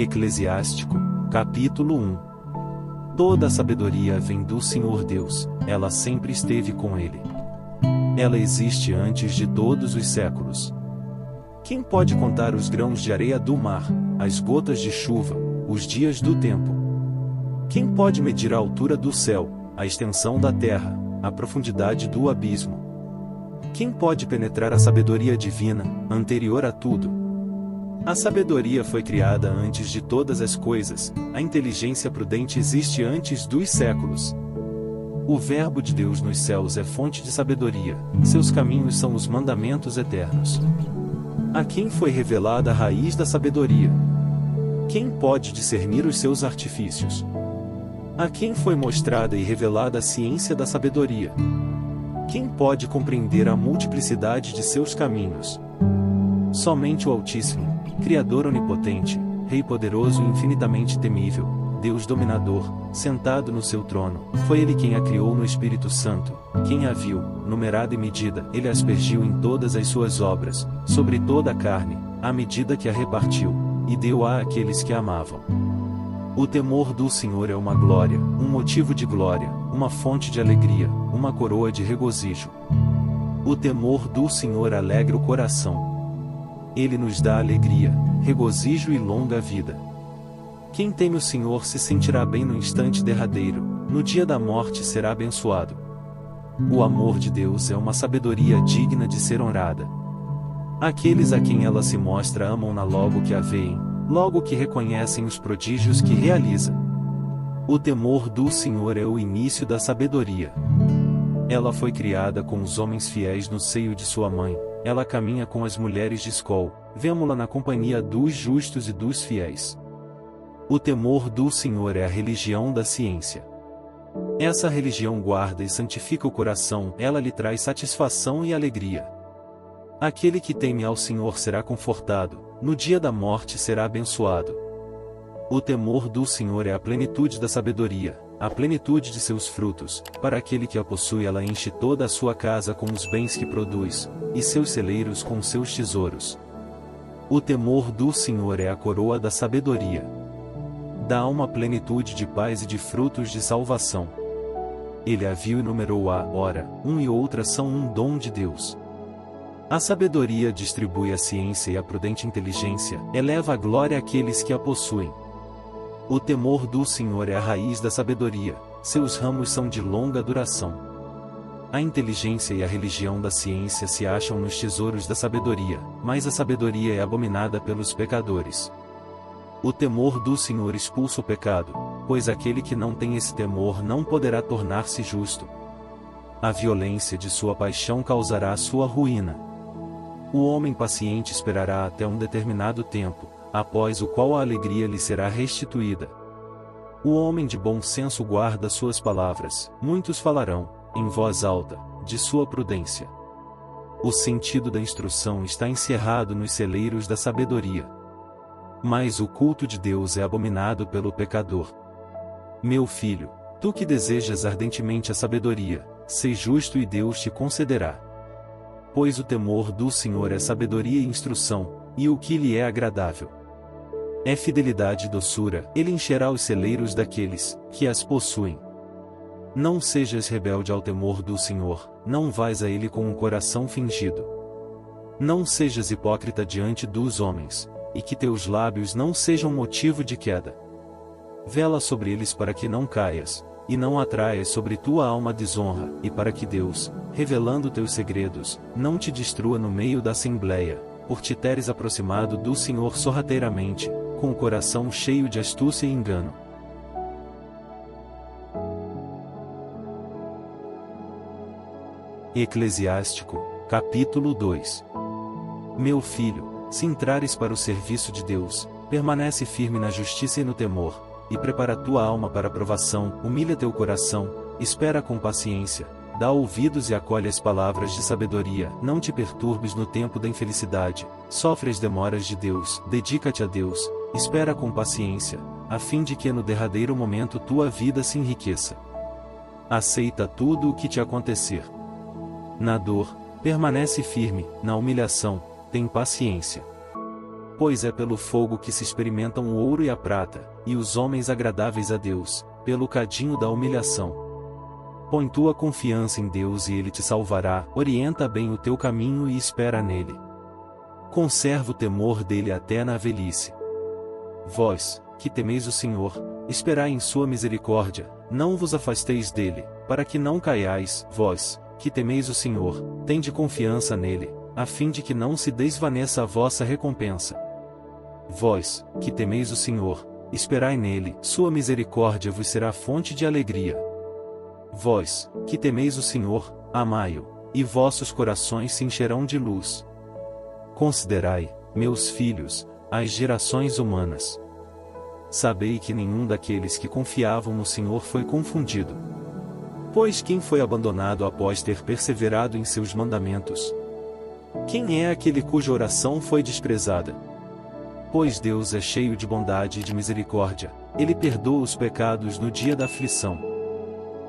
Eclesiástico, capítulo 1. Toda a sabedoria vem do Senhor Deus, ela sempre esteve com ele. Ela existe antes de todos os séculos. Quem pode contar os grãos de areia do mar, as gotas de chuva, os dias do tempo? Quem pode medir a altura do céu, a extensão da terra, a profundidade do abismo? Quem pode penetrar a sabedoria divina, anterior a tudo? A sabedoria foi criada antes de todas as coisas, a inteligência prudente existe antes dos séculos. O Verbo de Deus nos céus é fonte de sabedoria, seus caminhos são os mandamentos eternos. A quem foi revelada a raiz da sabedoria? Quem pode discernir os seus artifícios? A quem foi mostrada e revelada a ciência da sabedoria? Quem pode compreender a multiplicidade de seus caminhos? Somente o Altíssimo, Criador onipotente, Rei poderoso e infinitamente temível, Deus dominador, sentado no seu trono, foi Ele quem a criou no Espírito Santo, quem a viu, numerada e medida, Ele a aspergiu em todas as suas obras, sobre toda a carne, à medida que a repartiu, e deu-a àqueles que a amavam. O temor do Senhor é uma glória, um motivo de glória, uma fonte de alegria, uma coroa de regozijo. O temor do Senhor alegra o coração. Ele nos dá alegria, regozijo e longa vida. Quem teme o Senhor se sentirá bem no instante derradeiro, no dia da morte será abençoado. O amor de Deus é uma sabedoria digna de ser honrada. Aqueles a quem ela se mostra amam-na logo que a veem, logo que reconhecem os prodígios que realiza. O temor do Senhor é o início da sabedoria. Ela foi criada com os homens fiéis no seio de sua mãe, ela caminha com as mulheres de escol, vemo-la na companhia dos justos e dos fiéis. O temor do Senhor é a religião da ciência. Essa religião guarda e santifica o coração, ela lhe traz satisfação e alegria. Aquele que teme ao Senhor será confortado, no dia da morte será abençoado. O temor do Senhor é a plenitude da sabedoria, a plenitude de seus frutos, para aquele que a possui ela enche toda a sua casa com os bens que produz, e seus celeiros com seus tesouros. O temor do Senhor é a coroa da sabedoria. Dá uma plenitude de paz e de frutos de salvação. Ele a viu e numerou-a, ora, um e outra são um dom de Deus. A sabedoria distribui a ciência e a prudente inteligência, eleva a glória àqueles que a possuem. O temor do Senhor é a raiz da sabedoria, seus ramos são de longa duração. A inteligência e a religião da ciência se acham nos tesouros da sabedoria, mas a sabedoria é abominada pelos pecadores. O temor do Senhor expulsa o pecado, pois aquele que não tem esse temor não poderá tornar-se justo. A violência de sua paixão causará a sua ruína. O homem paciente esperará até um determinado tempo, após o qual a alegria lhe será restituída. O homem de bom senso guarda suas palavras, muitos falarão, em voz alta, de sua prudência. O sentido da instrução está encerrado nos celeiros da sabedoria. Mas o culto de Deus é abominado pelo pecador. Meu filho, tu que desejas ardentemente a sabedoria, sê justo e Deus te concederá. Pois o temor do Senhor é sabedoria e instrução, e o que lhe é agradável. É fidelidade e doçura, ele encherá os celeiros daqueles que as possuem. Não sejas rebelde ao temor do Senhor, não vais a ele com um coração fingido. Não sejas hipócrita diante dos homens, e que teus lábios não sejam motivo de queda. Vela sobre eles para que não caias, e não atraias sobre tua alma desonra, e para que Deus, revelando teus segredos, não te destrua no meio da assembleia, por te teres aproximado do Senhor sorrateiramente, com o coração cheio de astúcia e engano. Eclesiástico, capítulo 2. Meu filho, se entrares para o serviço de Deus, permanece firme na justiça e no temor, e prepara tua alma para a provação, humilha teu coração, espera com paciência, dá ouvidos e acolhe as palavras de sabedoria, não te perturbes no tempo da infelicidade, sofre as demoras de Deus, dedica-te a Deus, espera com paciência, a fim de que no derradeiro momento tua vida se enriqueça. Aceita tudo o que te acontecer. Na dor, permanece firme, na humilhação, tem paciência. pois é pelo fogo que se experimentam o ouro e a prata, e os homens agradáveis a Deus, pelo cadinho da humilhação. Põe tua confiança em Deus e Ele te salvará, orienta bem o teu caminho e espera nele. Conserva o temor dele até na velhice. Vós, que temeis o Senhor, esperai em sua misericórdia, não vos afasteis dele, para que não caiais. Vós, que temeis o Senhor, tende confiança nele, a fim de que não se desvaneça a vossa recompensa. Vós, que temeis o Senhor, esperai nele, sua misericórdia vos será fonte de alegria. Vós, que temeis o Senhor, amai-o, e vossos corações se encherão de luz. Considerai, meus filhos, as gerações humanas. Sabei que nenhum daqueles que confiavam no Senhor foi confundido. Pois quem foi abandonado após ter perseverado em seus mandamentos? Quem é aquele cuja oração foi desprezada? Pois Deus é cheio de bondade e de misericórdia, Ele perdoa os pecados no dia da aflição.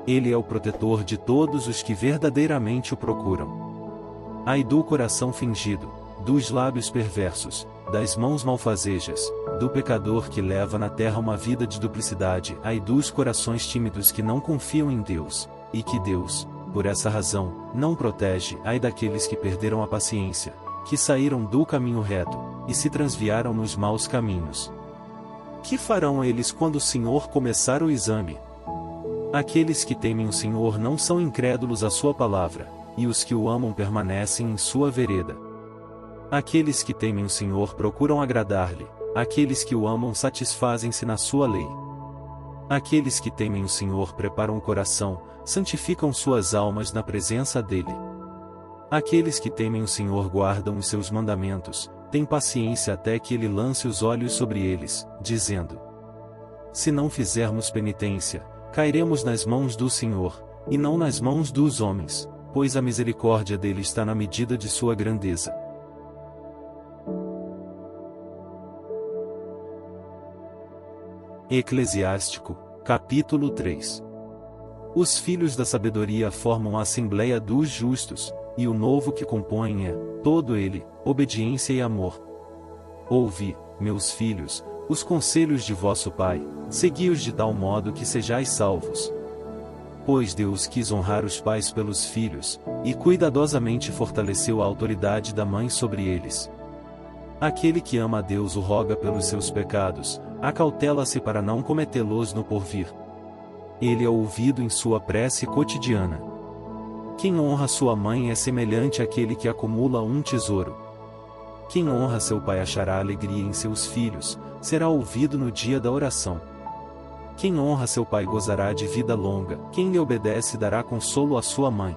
Ele é o protetor de todos os que verdadeiramente o procuram. Ai do coração fingido, dos lábios perversos, das mãos malfazejas, do pecador que leva na terra uma vida de duplicidade. Ai dos corações tímidos que não confiam em Deus, e que Deus, por essa razão, não protege. Ai daqueles que perderam a paciência, que saíram do caminho reto, e se transviaram nos maus caminhos. Que farão eles quando o Senhor começar o exame? Aqueles que temem o Senhor não são incrédulos à sua palavra, e os que o amam permanecem em sua vereda. Aqueles que temem o Senhor procuram agradar-lhe, aqueles que o amam satisfazem-se na sua lei. Aqueles que temem o Senhor preparam o coração, santificam suas almas na presença dele. Aqueles que temem o Senhor guardam os seus mandamentos, têm paciência até que ele lance os olhos sobre eles, dizendo: se não fizermos penitência, cairemos nas mãos do Senhor, e não nas mãos dos homens, pois a misericórdia dele está na medida de sua grandeza. Eclesiástico, capítulo 3. Os filhos da sabedoria formam a assembleia dos justos, e o novo que compõem é, todo ele, obediência e amor. Ouvi, meus filhos, os conselhos de vosso Pai, segui-os de tal modo que sejais salvos. Pois Deus quis honrar os pais pelos filhos, e cuidadosamente fortaleceu a autoridade da mãe sobre eles. Aquele que ama a Deus o roga pelos seus pecados, acautela-se para não cometê-los no porvir. Ele é ouvido em sua prece cotidiana. Quem honra sua mãe é semelhante àquele que acumula um tesouro. Quem honra seu pai achará alegria em seus filhos, será ouvido no dia da oração. Quem honra seu pai gozará de vida longa, quem lhe obedece dará consolo à sua mãe.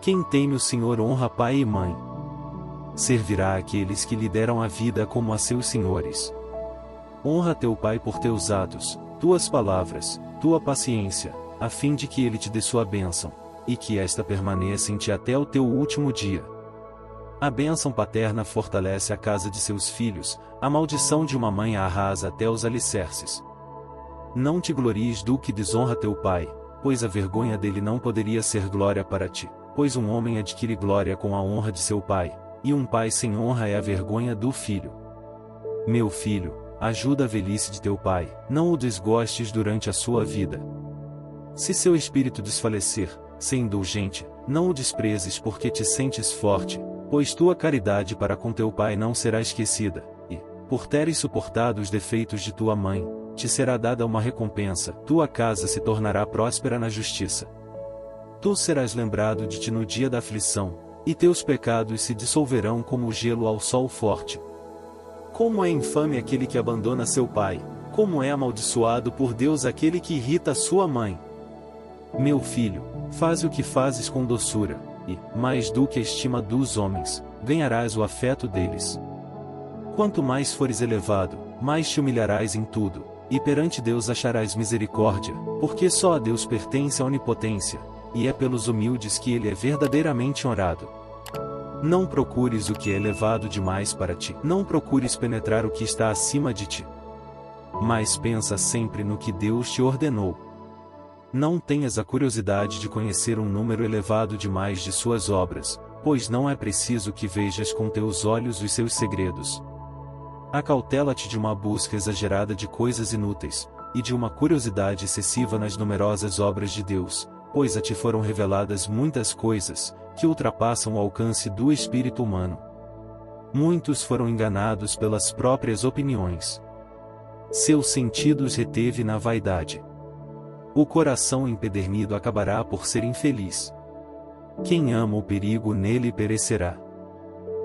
Quem teme o Senhor honra pai e mãe. Servirá àqueles que lhe deram a vida como a seus senhores. Honra teu pai por teus atos, tuas palavras, tua paciência, a fim de que ele te dê sua bênção, e que esta permaneça em ti até o teu último dia. A bênção paterna fortalece a casa de seus filhos, a maldição de uma mãe a arrasa até os alicerces. Não te glories do que desonra teu pai, pois a vergonha dele não poderia ser glória para ti, pois um homem adquire glória com a honra de seu pai, e um pai sem honra é a vergonha do filho. Meu filho, ajuda a velhice de teu pai, não o desgostes durante a sua vida. Se seu espírito desfalecer, sê indulgente, não o desprezes porque te sentes forte, pois tua caridade para com teu pai não será esquecida, e, por teres suportado os defeitos de tua mãe, te será dada uma recompensa, tua casa se tornará próspera na justiça. Tu serás lembrado de ti no dia da aflição, e teus pecados se dissolverão como o gelo ao sol forte. Como é infame aquele que abandona seu pai, como é amaldiçoado por Deus aquele que irrita sua mãe. Meu filho, faz o que fazes com doçura, e, mais do que a estima dos homens, ganharás o afeto deles. Quanto mais fores elevado, mais te humilharás em tudo, e perante Deus acharás misericórdia, porque só a Deus pertence a onipotência, e é pelos humildes que ele é verdadeiramente honrado. Não procures o que é elevado demais para ti, não procures penetrar o que está acima de ti. Mas pensa sempre no que Deus te ordenou. Não tenhas a curiosidade de conhecer um número elevado demais de suas obras, pois não é preciso que vejas com teus olhos os seus segredos. Acautela-te de uma busca exagerada de coisas inúteis, e de uma curiosidade excessiva nas numerosas obras de Deus, pois a ti foram reveladas muitas coisas, que ultrapassam o alcance do espírito humano. Muitos foram enganados pelas próprias opiniões. Seus sentidos reteve na vaidade. O coração empedernido acabará por ser infeliz. Quem ama o perigo nele perecerá.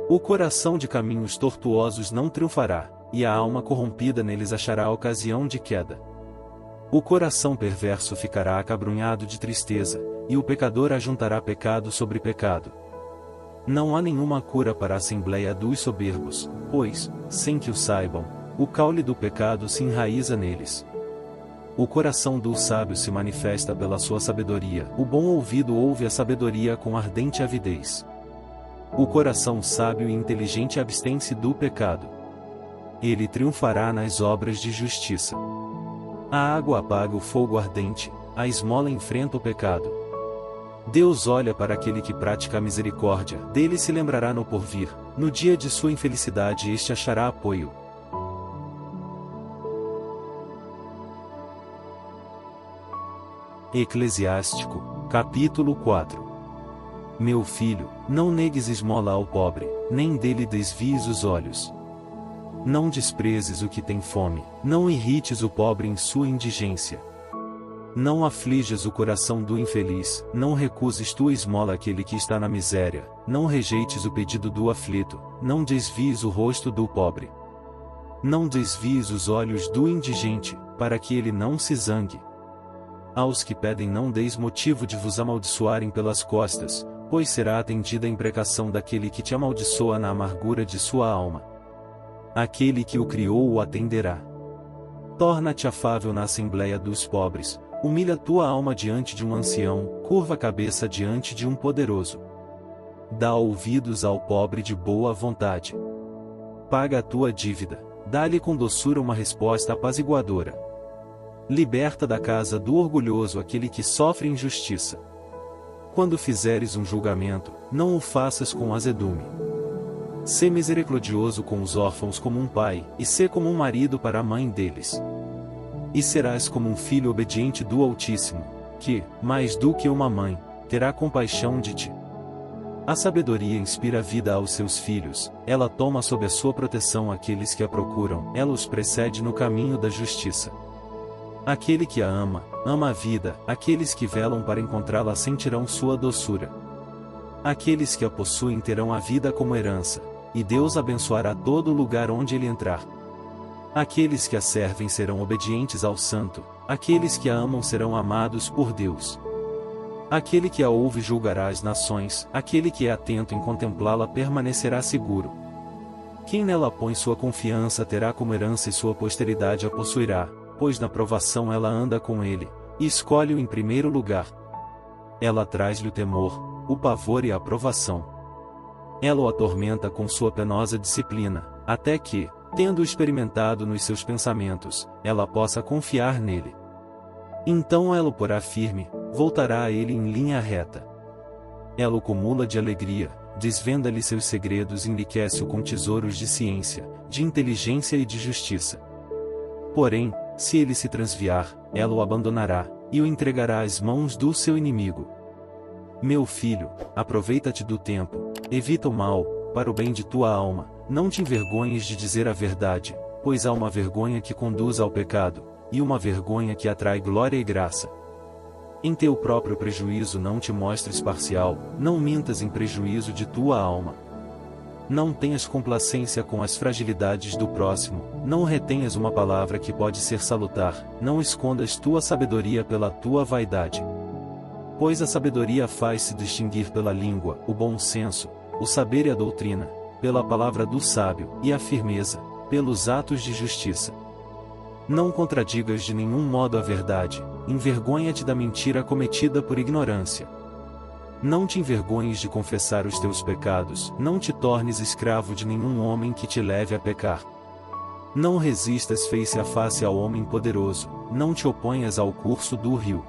O coração de caminhos tortuosos não triunfará, e a alma corrompida neles achará ocasião de queda. O coração perverso ficará acabrunhado de tristeza, e o pecador ajuntará pecado sobre pecado. Não há nenhuma cura para a assembleia dos soberbos, pois, sem que o saibam, o caule do pecado se enraiza neles. O coração do sábio se manifesta pela sua sabedoria, o bom ouvido ouve a sabedoria com ardente avidez. O coração sábio e inteligente abstém-se do pecado. Ele triunfará nas obras de justiça. A água apaga o fogo ardente, a esmola enfrenta o pecado. Deus olha para aquele que pratica a misericórdia, dele se lembrará no porvir, no dia de sua infelicidade este achará apoio. Eclesiástico, capítulo 4. Meu filho, não negues esmola ao pobre, nem dele desvies os olhos. Não desprezes o que tem fome, não irrites o pobre em sua indigência. Não aflijas o coração do infeliz, não recuses tua esmola àquele que está na miséria, não rejeites o pedido do aflito, não desvies o rosto do pobre. Não desvies os olhos do indigente, para que ele não se zangue. Aos que pedem não deis motivo de vos amaldiçoarem pelas costas, pois será atendida a imprecação daquele que te amaldiçoa na amargura de sua alma. Aquele que o criou o atenderá. Torna-te afável na assembleia dos pobres, humilha tua alma diante de um ancião, curva a cabeça diante de um poderoso. Dá ouvidos ao pobre de boa vontade. Paga a tua dívida, dá-lhe com doçura uma resposta apaziguadora. Liberta da casa do orgulhoso aquele que sofre injustiça. Quando fizeres um julgamento, não o faças com azedume. Sê misericordioso com os órfãos como um pai, e sê como um marido para a mãe deles. E serás como um filho obediente do Altíssimo, que, mais do que uma mãe, terá compaixão de ti. A sabedoria inspira vida aos seus filhos, ela toma sob a sua proteção aqueles que a procuram, ela os precede no caminho da justiça. Aquele que a ama, ama a vida, aqueles que velam para encontrá-la sentirão sua doçura. Aqueles que a possuem terão a vida como herança, e Deus abençoará todo lugar onde ele entrar. Aqueles que a servem serão obedientes ao Santo, aqueles que a amam serão amados por Deus. Aquele que a ouve julgará as nações, aquele que é atento em contemplá-la permanecerá seguro. Quem nela põe sua confiança terá como herança e sua posteridade a possuirá, pois na provação ela anda com ele, e escolhe-o em primeiro lugar. Ela traz-lhe o temor, o pavor e a aprovação. Ela o atormenta com sua penosa disciplina, até que, tendo experimentado nos seus pensamentos, ela possa confiar nele. Então ela o porá firme, voltará a ele em linha reta. Ela o cumula de alegria, desvenda-lhe seus segredos e enriquece-o com tesouros de ciência, de inteligência e de justiça. Porém, se ele se transviar, ela o abandonará, e o entregará às mãos do seu inimigo. Meu filho, aproveita-te do tempo, evita o mal, para o bem de tua alma, não te envergonhes de dizer a verdade, pois há uma vergonha que conduz ao pecado, e uma vergonha que atrai glória e graça. Em teu próprio prejuízo não te mostres parcial, não mintas em prejuízo de tua alma. Não tenhas complacência com as fragilidades do próximo, não retenhas uma palavra que pode ser salutar, não escondas tua sabedoria pela tua vaidade. Pois a sabedoria faz-se distinguir pela língua, o bom senso, o saber e a doutrina, pela palavra do sábio, e a firmeza, pelos atos de justiça. Não contradigas de nenhum modo a verdade, envergonha-te da mentira cometida por ignorância. Não te envergonhes de confessar os teus pecados, não te tornes escravo de nenhum homem que te leve a pecar. Não resistas face a face ao homem poderoso, não te oponhas ao curso do rio.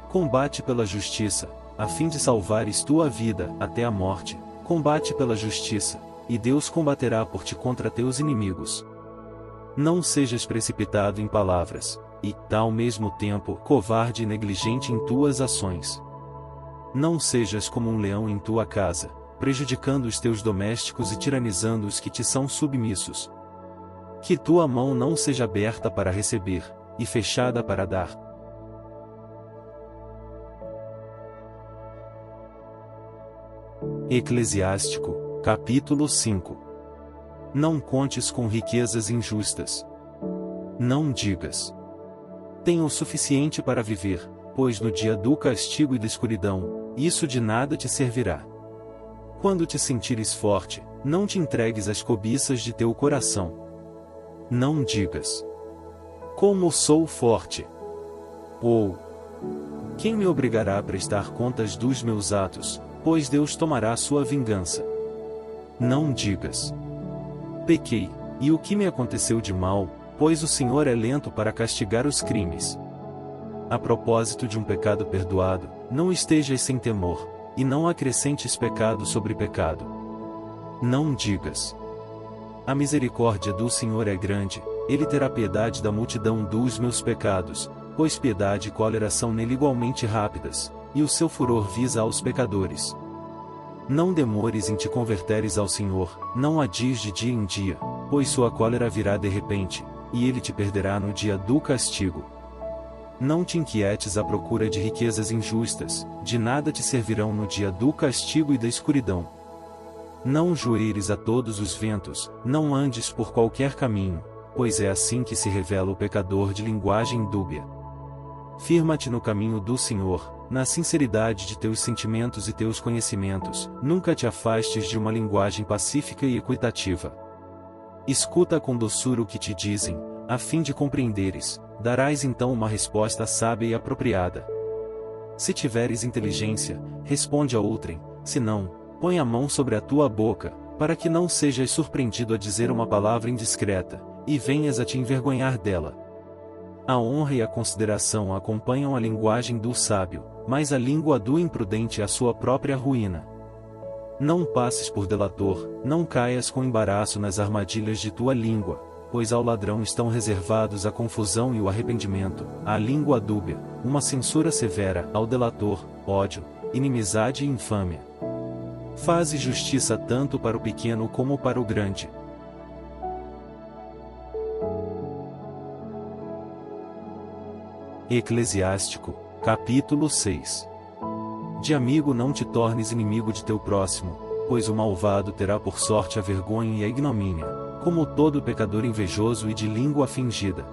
Combate pela justiça, a fim de salvares tua vida, até a morte, combate pela justiça, e Deus combaterá por ti contra teus inimigos. Não sejas precipitado em palavras, e, ao mesmo tempo, covarde e negligente em tuas ações. Não sejas como um leão em tua casa, prejudicando os teus domésticos e tiranizando os que te são submissos. Que tua mão não seja aberta para receber, e fechada para dar. Eclesiástico, capítulo 5. Não contes com riquezas injustas. Não digas: tenho o suficiente para viver, pois no dia do castigo e da escuridão, isso de nada te servirá. Quando te sentires forte, não te entregues às cobiças de teu coração. Não digas: como sou forte? Ou: quem me obrigará a prestar contas dos meus atos, pois Deus tomará sua vingança. Não digas: pequei, e o que me aconteceu de mal, pois o Senhor é lento para castigar os crimes. A propósito de um pecado perdoado, não estejas sem temor, e não acrescentes pecado sobre pecado. Não digas: a misericórdia do Senhor é grande, Ele terá piedade da multidão dos meus pecados, pois piedade e cólera são nele igualmente rápidas, e o seu furor visa aos pecadores. Não demores em te converteres ao Senhor, não adies de dia em dia, pois sua cólera virá de repente, e ele te perderá no dia do castigo. Não te inquietes à procura de riquezas injustas, de nada te servirão no dia do castigo e da escuridão. Não jureires a todos os ventos, não andes por qualquer caminho, pois é assim que se revela o pecador de linguagem dúbia. Firma-te no caminho do Senhor, na sinceridade de teus sentimentos e teus conhecimentos, nunca te afastes de uma linguagem pacífica e equitativa. Escuta com doçura o que te dizem, a fim de compreenderes, darás então uma resposta sábia e apropriada. Se tiveres inteligência, responde a outrem, se não, põe a mão sobre a tua boca, para que não sejas surpreendido a dizer uma palavra indiscreta, e venhas a te envergonhar dela. A honra e a consideração acompanham a linguagem do sábio, mas a língua do imprudente é a sua própria ruína. Não passes por delator, não caias com embaraço nas armadilhas de tua língua, pois ao ladrão estão reservados a confusão e o arrependimento, à língua dúbia, uma censura severa, ao delator, ódio, inimizade e infâmia. Faze justiça tanto para o pequeno como para o grande. Eclesiástico, capítulo 6. De amigo não te tornes inimigo de teu próximo, pois o malvado terá por sorte a vergonha e a ignomínia, como todo pecador invejoso e de língua fingida.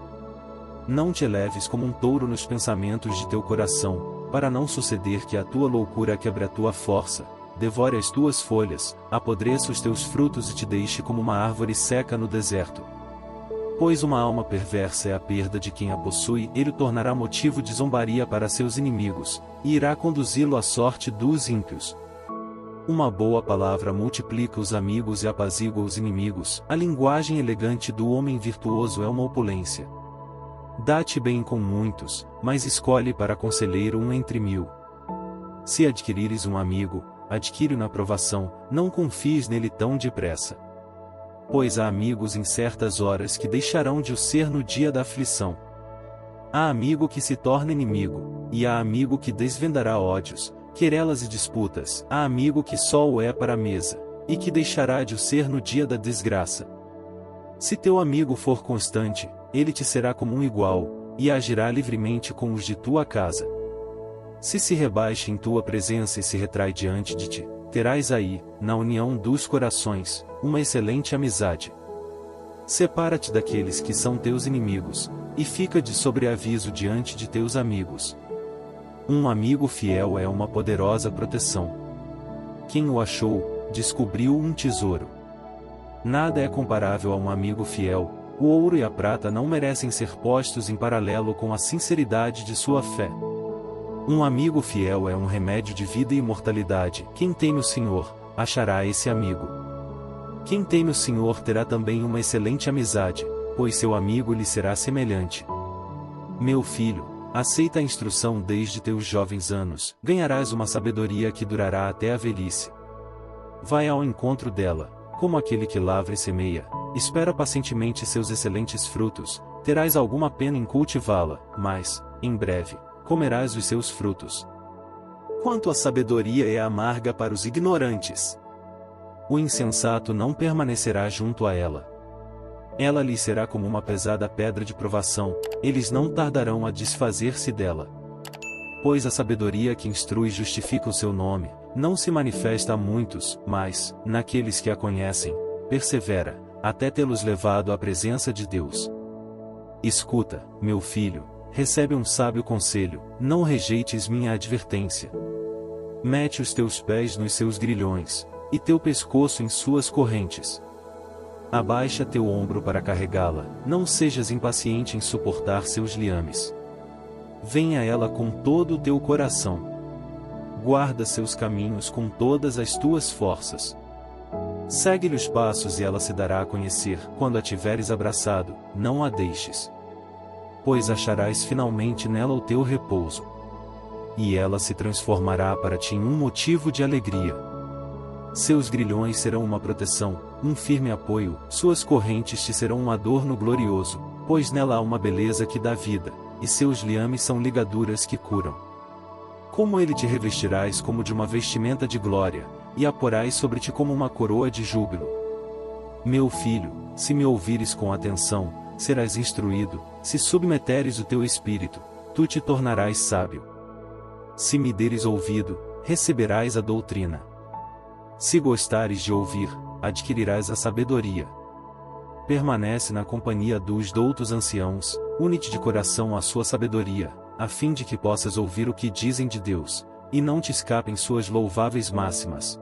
Não te eleves como um touro nos pensamentos de teu coração, para não suceder que a tua loucura quebre a tua força, devore as tuas folhas, apodreça os teus frutos e te deixe como uma árvore seca no deserto. Pois uma alma perversa é a perda de quem a possui, ele tornará motivo de zombaria para seus inimigos, e irá conduzi-lo à sorte dos ímpios. Uma boa palavra multiplica os amigos e apazigua os inimigos, a linguagem elegante do homem virtuoso é uma opulência. Dá-te bem com muitos, mas escolhe para conselheiro um entre 1000. Se adquirires um amigo, adquire-o na provação, não confies nele tão depressa. Pois há amigos em certas horas que deixarão de o ser no dia da aflição. Há amigo que se torna inimigo, e há amigo que desvendará ódios, querelas e disputas, há amigo que só o é para a mesa, e que deixará de o ser no dia da desgraça. Se teu amigo for constante, ele te será como um igual, e agirá livremente com os de tua casa. Se rebaixa em tua presença e se retrai diante de ti, terás aí, na união dos corações, uma excelente amizade. Separa-te daqueles que são teus inimigos, e fica de sobreaviso diante de teus amigos. Um amigo fiel é uma poderosa proteção. Quem o achou, descobriu um tesouro. Nada é comparável a um amigo fiel, o ouro e a prata não merecem ser postos em paralelo com a sinceridade de sua fé. Um amigo fiel é um remédio de vida e imortalidade. Quem teme o Senhor, achará esse amigo. Quem teme o Senhor terá também uma excelente amizade, pois seu amigo lhe será semelhante. Meu filho, aceita a instrução desde teus jovens anos, ganharás uma sabedoria que durará até a velhice. Vai ao encontro dela, como aquele que lavra e semeia, espera pacientemente seus excelentes frutos, terás alguma pena em cultivá-la, mas, em breve, comerás os seus frutos. Quanto à sabedoria é amarga para os ignorantes. O insensato não permanecerá junto a ela. Ela lhe será como uma pesada pedra de provação, eles não tardarão a desfazer-se dela. Pois a sabedoria que instrui justifica o seu nome, não se manifesta a muitos, mas, naqueles que a conhecem, persevera, até tê-los levado à presença de Deus. Escuta, meu filho, recebe um sábio conselho, não rejeites minha advertência. Mete os teus pés nos seus grilhões, e teu pescoço em suas correntes. Abaixa teu ombro para carregá-la, não sejas impaciente em suportar seus liames. Venha ela com todo o teu coração. Guarda seus caminhos com todas as tuas forças. Segue-lhe os passos e ela se dará a conhecer. Quando a tiveres abraçado, não a deixes. Pois acharás finalmente nela o teu repouso. E ela se transformará para ti em um motivo de alegria. Seus grilhões serão uma proteção, um firme apoio, suas correntes te serão um adorno glorioso, pois nela há uma beleza que dá vida, e seus liames são ligaduras que curam. Como ele te revestirás como de uma vestimenta de glória, e a porás sobre ti como uma coroa de júbilo. Meu filho, se me ouvires com atenção, serás instruído, se submeteres o teu espírito, tu te tornarás sábio. Se me deres ouvido, receberás a doutrina. Se gostares de ouvir, adquirirás a sabedoria. Permanece na companhia dos doutos anciãos, une-te de coração à sua sabedoria, a fim de que possas ouvir o que dizem de Deus, e não te escapem suas louváveis máximas.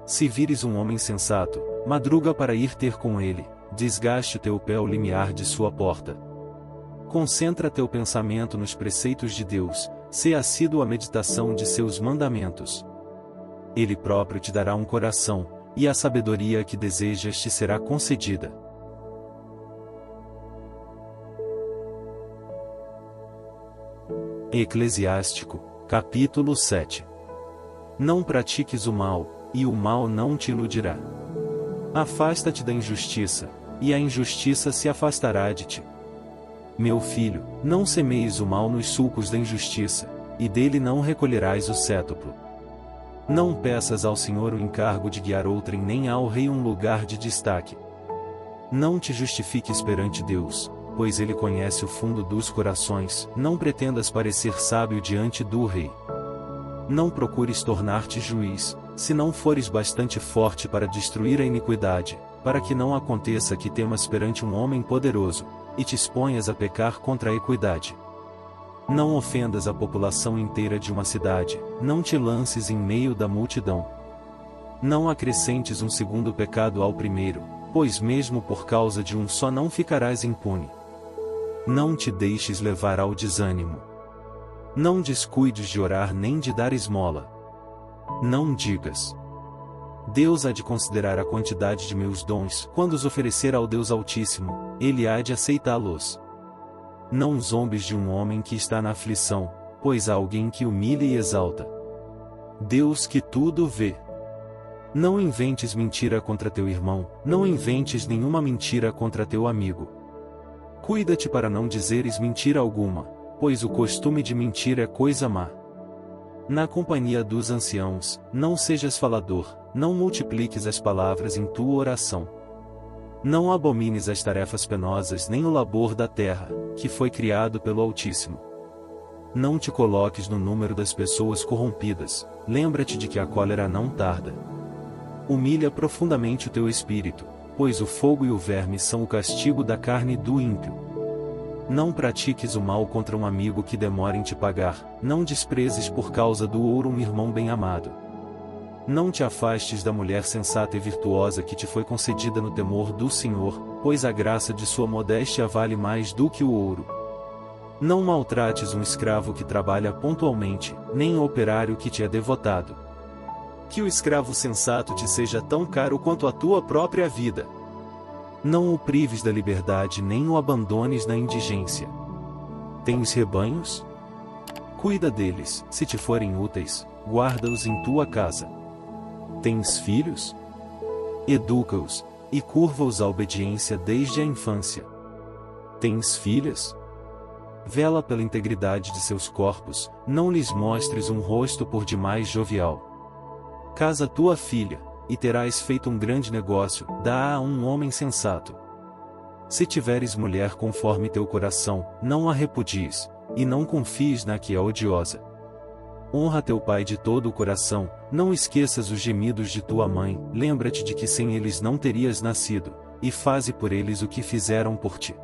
Se vires um homem sensato, madruga para ir ter com ele, desgaste o teu pé ao limiar de sua porta. Concentra teu pensamento nos preceitos de Deus, sê assíduo à meditação de seus mandamentos. Ele próprio te dará um coração, e a sabedoria que desejas te será concedida. Eclesiástico, capítulo 7. Não pratiques o mal, e o mal não te iludirá. Afasta-te da injustiça, e a injustiça se afastará de ti. Meu filho, não semeies o mal nos sulcos da injustiça, e dele não recolherás o cétuplo. Não peças ao Senhor o encargo de guiar outrem, nem ao rei um lugar de destaque. Não te justifiques perante Deus, pois ele conhece o fundo dos corações. Não pretendas parecer sábio diante do rei. Não procures tornar-te juiz, se não fores bastante forte para destruir a iniquidade, para que não aconteça que temas perante um homem poderoso, e te exponhas a pecar contra a equidade. Não ofendas a população inteira de uma cidade, não te lances em meio da multidão. Não acrescentes um segundo pecado ao primeiro, pois mesmo por causa de um só não ficarás impune. Não te deixes levar ao desânimo. Não descuides de orar nem de dar esmola. Não digas: Deus há de considerar a quantidade de meus dons. Quando os oferecer ao Deus Altíssimo, ele há de aceitá-los. Não zombes de um homem que está na aflição, pois há alguém que humilha e exalta. Deus que tudo vê. Não inventes mentira contra teu irmão, não inventes nenhuma mentira contra teu amigo. Cuida-te para não dizeres mentira alguma, pois o costume de mentir é coisa má. Na companhia dos anciãos, não sejas falador, não multipliques as palavras em tua oração. Não abomines as tarefas penosas nem o labor da terra, que foi criado pelo Altíssimo. Não te coloques no número das pessoas corrompidas, lembra-te de que a cólera não tarda. Humilha profundamente o teu espírito, pois o fogo e o verme são o castigo da carne do ímpio. Não pratiques o mal contra um amigo que demora em te pagar, não desprezes por causa do ouro um irmão bem-amado. Não te afastes da mulher sensata e virtuosa que te foi concedida no temor do Senhor, pois a graça de sua modéstia vale mais do que o ouro. Não maltrates um escravo que trabalha pontualmente, nem o operário que te é devotado. Que o escravo sensato te seja tão caro quanto a tua própria vida. Não o prives da liberdade nem o abandones na indigência. Tens rebanhos? Cuida deles, se te forem úteis, guarda-os em tua casa. Tens filhos? Educa-os, e curva-os à obediência desde a infância. Tens filhas? Vela pela integridade de seus corpos, não lhes mostres um rosto por demais jovial. Casa tua filha, e terás feito um grande negócio, dá-a a um homem sensato. Se tiveres mulher conforme teu coração, não a repudies, e não confies na que é odiosa. Honra teu pai de todo o coração, não esqueças os gemidos de tua mãe, lembra-te de que sem eles não terias nascido, e faze por eles o que fizeram por ti.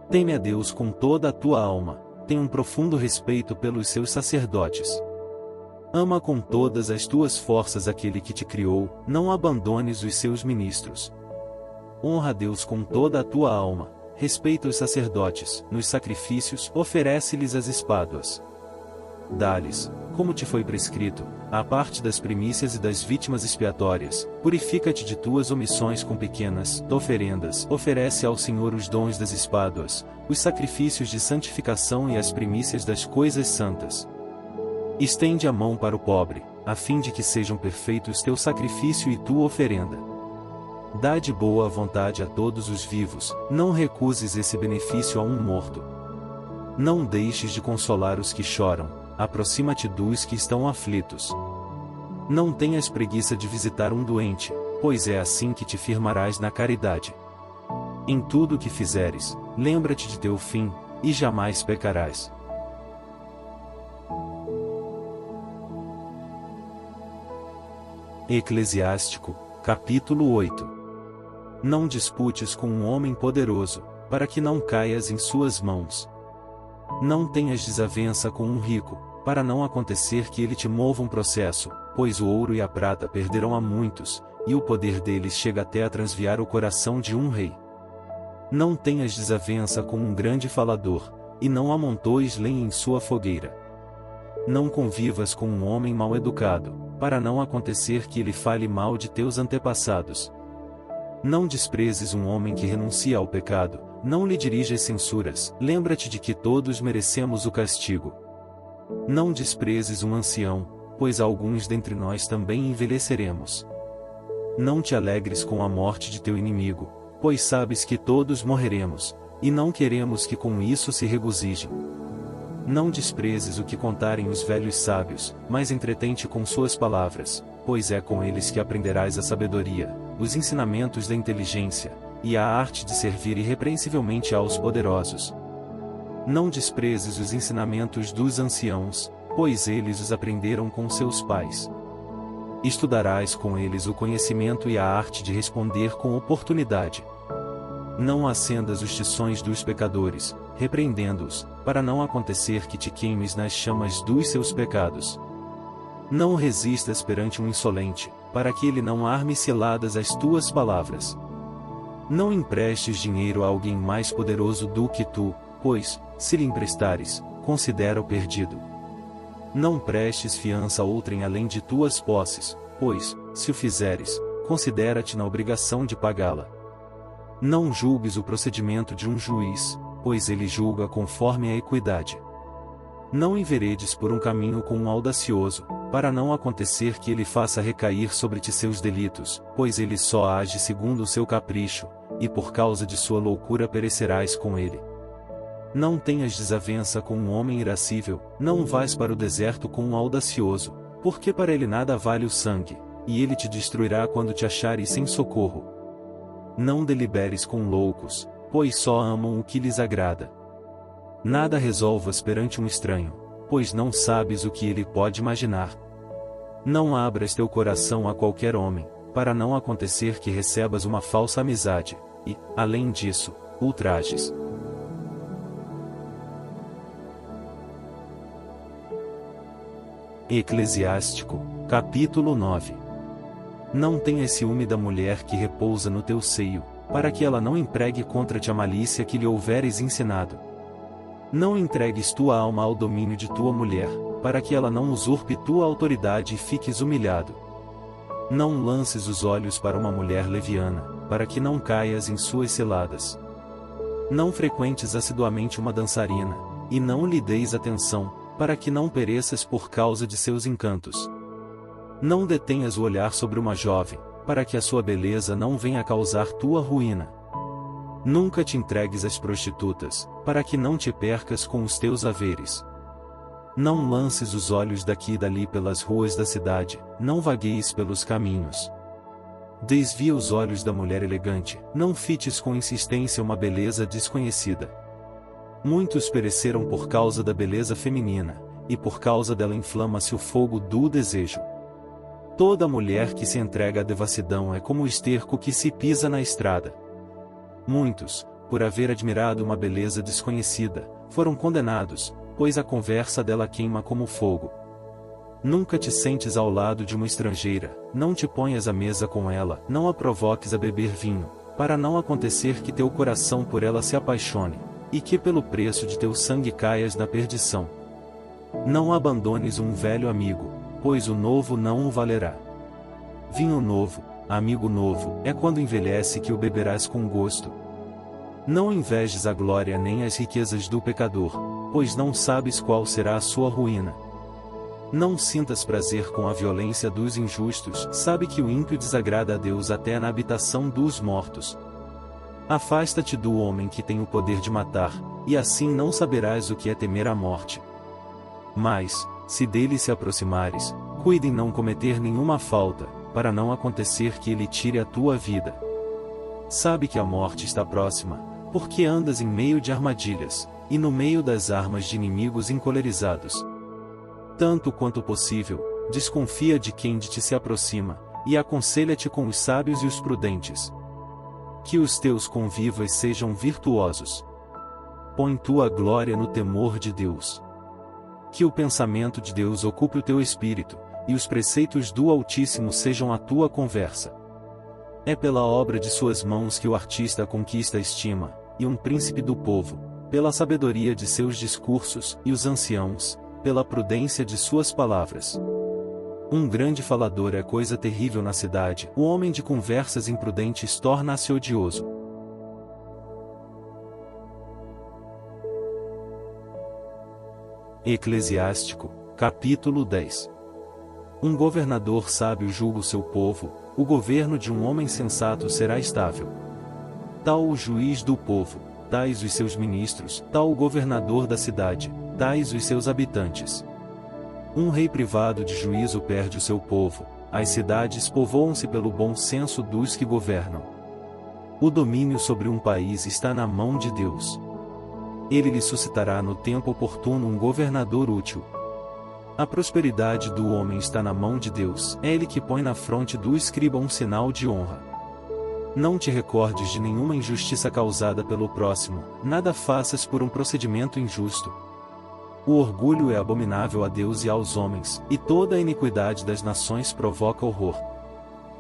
Teme a Deus com toda a tua alma, tem um profundo respeito pelos seus sacerdotes. Ama com todas as tuas forças aquele que te criou, não abandones os seus ministros. Honra a Deus com toda a tua alma, respeita os sacerdotes, nos sacrifícios, oferece-lhes as espáduas. Dá-lhes, como te foi prescrito, a parte das primícias e das vítimas expiatórias, purifica-te de tuas omissões com pequenas oferendas, oferece ao Senhor os dons das espáduas, os sacrifícios de santificação e as primícias das coisas santas. Estende a mão para o pobre, a fim de que sejam perfeitos teu sacrifício e tua oferenda. Dá de boa vontade a todos os vivos, não recuses esse benefício a um morto. Não deixes de consolar os que choram, aproxima-te dos que estão aflitos. Não tenhas preguiça de visitar um doente, pois é assim que te firmarás na caridade. Em tudo o que fizeres, lembra-te de teu fim, e jamais pecarás. Eclesiástico, capítulo 8. Não disputes com um homem poderoso, para que não caias em suas mãos. Não tenhas desavença com um rico, para não acontecer que ele te mova um processo, pois o ouro e a prata perderão a muitos, e o poder deles chega até a transviar o coração de um rei. Não tenhas desavença com um grande falador, e não amontoes lenha em sua fogueira. Não convivas com um homem mal educado, para não acontecer que ele fale mal de teus antepassados. Não desprezes um homem que renuncia ao pecado, não lhe dirijas censuras, lembra-te de que todos merecemos o castigo. Não desprezes um ancião, pois alguns dentre nós também envelheceremos. Não te alegres com a morte de teu inimigo, pois sabes que todos morreremos, e não queremos que com isso se regozijem. Não desprezes o que contarem os velhos sábios, mas entretém-te com suas palavras, pois é com eles que aprenderás a sabedoria, os ensinamentos da inteligência, e a arte de servir irrepreensivelmente aos poderosos. Não desprezes os ensinamentos dos anciãos, pois eles os aprenderam com seus pais. Estudarás com eles o conhecimento e a arte de responder com oportunidade. Não acendas os tições dos pecadores, repreendendo-os, para não acontecer que te queimes nas chamas dos seus pecados. Não resistas perante um insolente, para que ele não arme ciladas às tuas palavras. Não emprestes dinheiro a alguém mais poderoso do que tu, pois, se lhe emprestares, considera-o perdido. Não prestes fiança a outrem além de tuas posses, pois, se o fizeres, considera-te na obrigação de pagá-la. Não julgues o procedimento de um juiz, pois ele julga conforme a equidade. Não enveredes por um caminho com um audacioso, para não acontecer que ele faça recair sobre ti seus delitos, pois ele só age segundo o seu capricho, e por causa de sua loucura perecerás com ele. Não tenhas desavença com um homem irascível, não vás para o deserto com um audacioso, porque para ele nada vale o sangue, e ele te destruirá quando te achares sem socorro. Não deliberes com loucos, pois só amam o que lhes agrada. Nada resolvas perante um estranho, pois não sabes o que ele pode imaginar. Não abras teu coração a qualquer homem, para não acontecer que recebas uma falsa amizade, e, além disso, ultrajes. Eclesiástico, capítulo 9. Não tenhas ciúme da mulher que repousa no teu seio, para que ela não empregue contra ti a malícia que lhe houveres ensinado. Não entregues tua alma ao domínio de tua mulher, para que ela não usurpe tua autoridade e fiques humilhado. Não lances os olhos para uma mulher leviana, para que não caias em suas ciladas. Não frequentes assiduamente uma dançarina, e não lhe deis atenção, para que não pereças por causa de seus encantos. Não detenhas o olhar sobre uma jovem, para que a sua beleza não venha a causar tua ruína. Nunca te entregues às prostitutas, para que não te percas com os teus haveres. Não lances os olhos daqui e dali pelas ruas da cidade, não vagueis pelos caminhos. Desvia os olhos da mulher elegante, não fites com insistência uma beleza desconhecida. Muitos pereceram por causa da beleza feminina, e por causa dela inflama-se o fogo do desejo. Toda mulher que se entrega à devassidão é como o esterco que se pisa na estrada. Muitos, por haver admirado uma beleza desconhecida, foram condenados, pois a conversa dela queima como fogo. Nunca te sentes ao lado de uma estrangeira, não te ponhas à mesa com ela, não a provoques a beber vinho, para não acontecer que teu coração por ela se apaixone, e que pelo preço de teu sangue caias na perdição. Não abandones um velho amigo, pois o novo não o valerá. Vinho novo, amigo novo, é quando envelhece que o beberás com gosto. Não invejes a glória nem as riquezas do pecador, pois não sabes qual será a sua ruína. Não sintas prazer com a violência dos injustos, sabe que o ímpio desagrada a Deus até na habitação dos mortos. Afasta-te do homem que tem o poder de matar, e assim não saberás o que é temer a morte. Mas, se dele se aproximares, cuide em não cometer nenhuma falta, para não acontecer que ele tire a tua vida. Sabe que a morte está próxima, porque andas em meio de armadilhas, e no meio das armas de inimigos encolerizados. Tanto quanto possível, desconfia de quem de ti se aproxima, e aconselha-te com os sábios e os prudentes. Que os teus convivas sejam virtuosos. Põe tua glória no temor de Deus. Que o pensamento de Deus ocupe o teu espírito, e os preceitos do Altíssimo sejam a tua conversa. É pela obra de suas mãos que o artista conquista a estima, e um príncipe do povo, pela sabedoria de seus discursos, e os anciãos, pela prudência de suas palavras. Um grande falador é coisa terrível na cidade, o homem de conversas imprudentes torna-se odioso. Eclesiástico, capítulo 10. Um governador sábio julga o seu povo, o governo de um homem sensato será estável. Tal o juiz do povo, tais os seus ministros, tal o governador da cidade, tais os seus habitantes. Um rei privado de juízo perde o seu povo, as cidades povoam-se pelo bom senso dos que governam. O domínio sobre um país está na mão de Deus. Ele lhe suscitará no tempo oportuno um governador útil. A prosperidade do homem está na mão de Deus, é ele que põe na fronte do escriba um sinal de honra. Não te recordes de nenhuma injustiça causada pelo próximo, nada faças por um procedimento injusto. O orgulho é abominável a Deus e aos homens, e toda a iniquidade das nações provoca horror.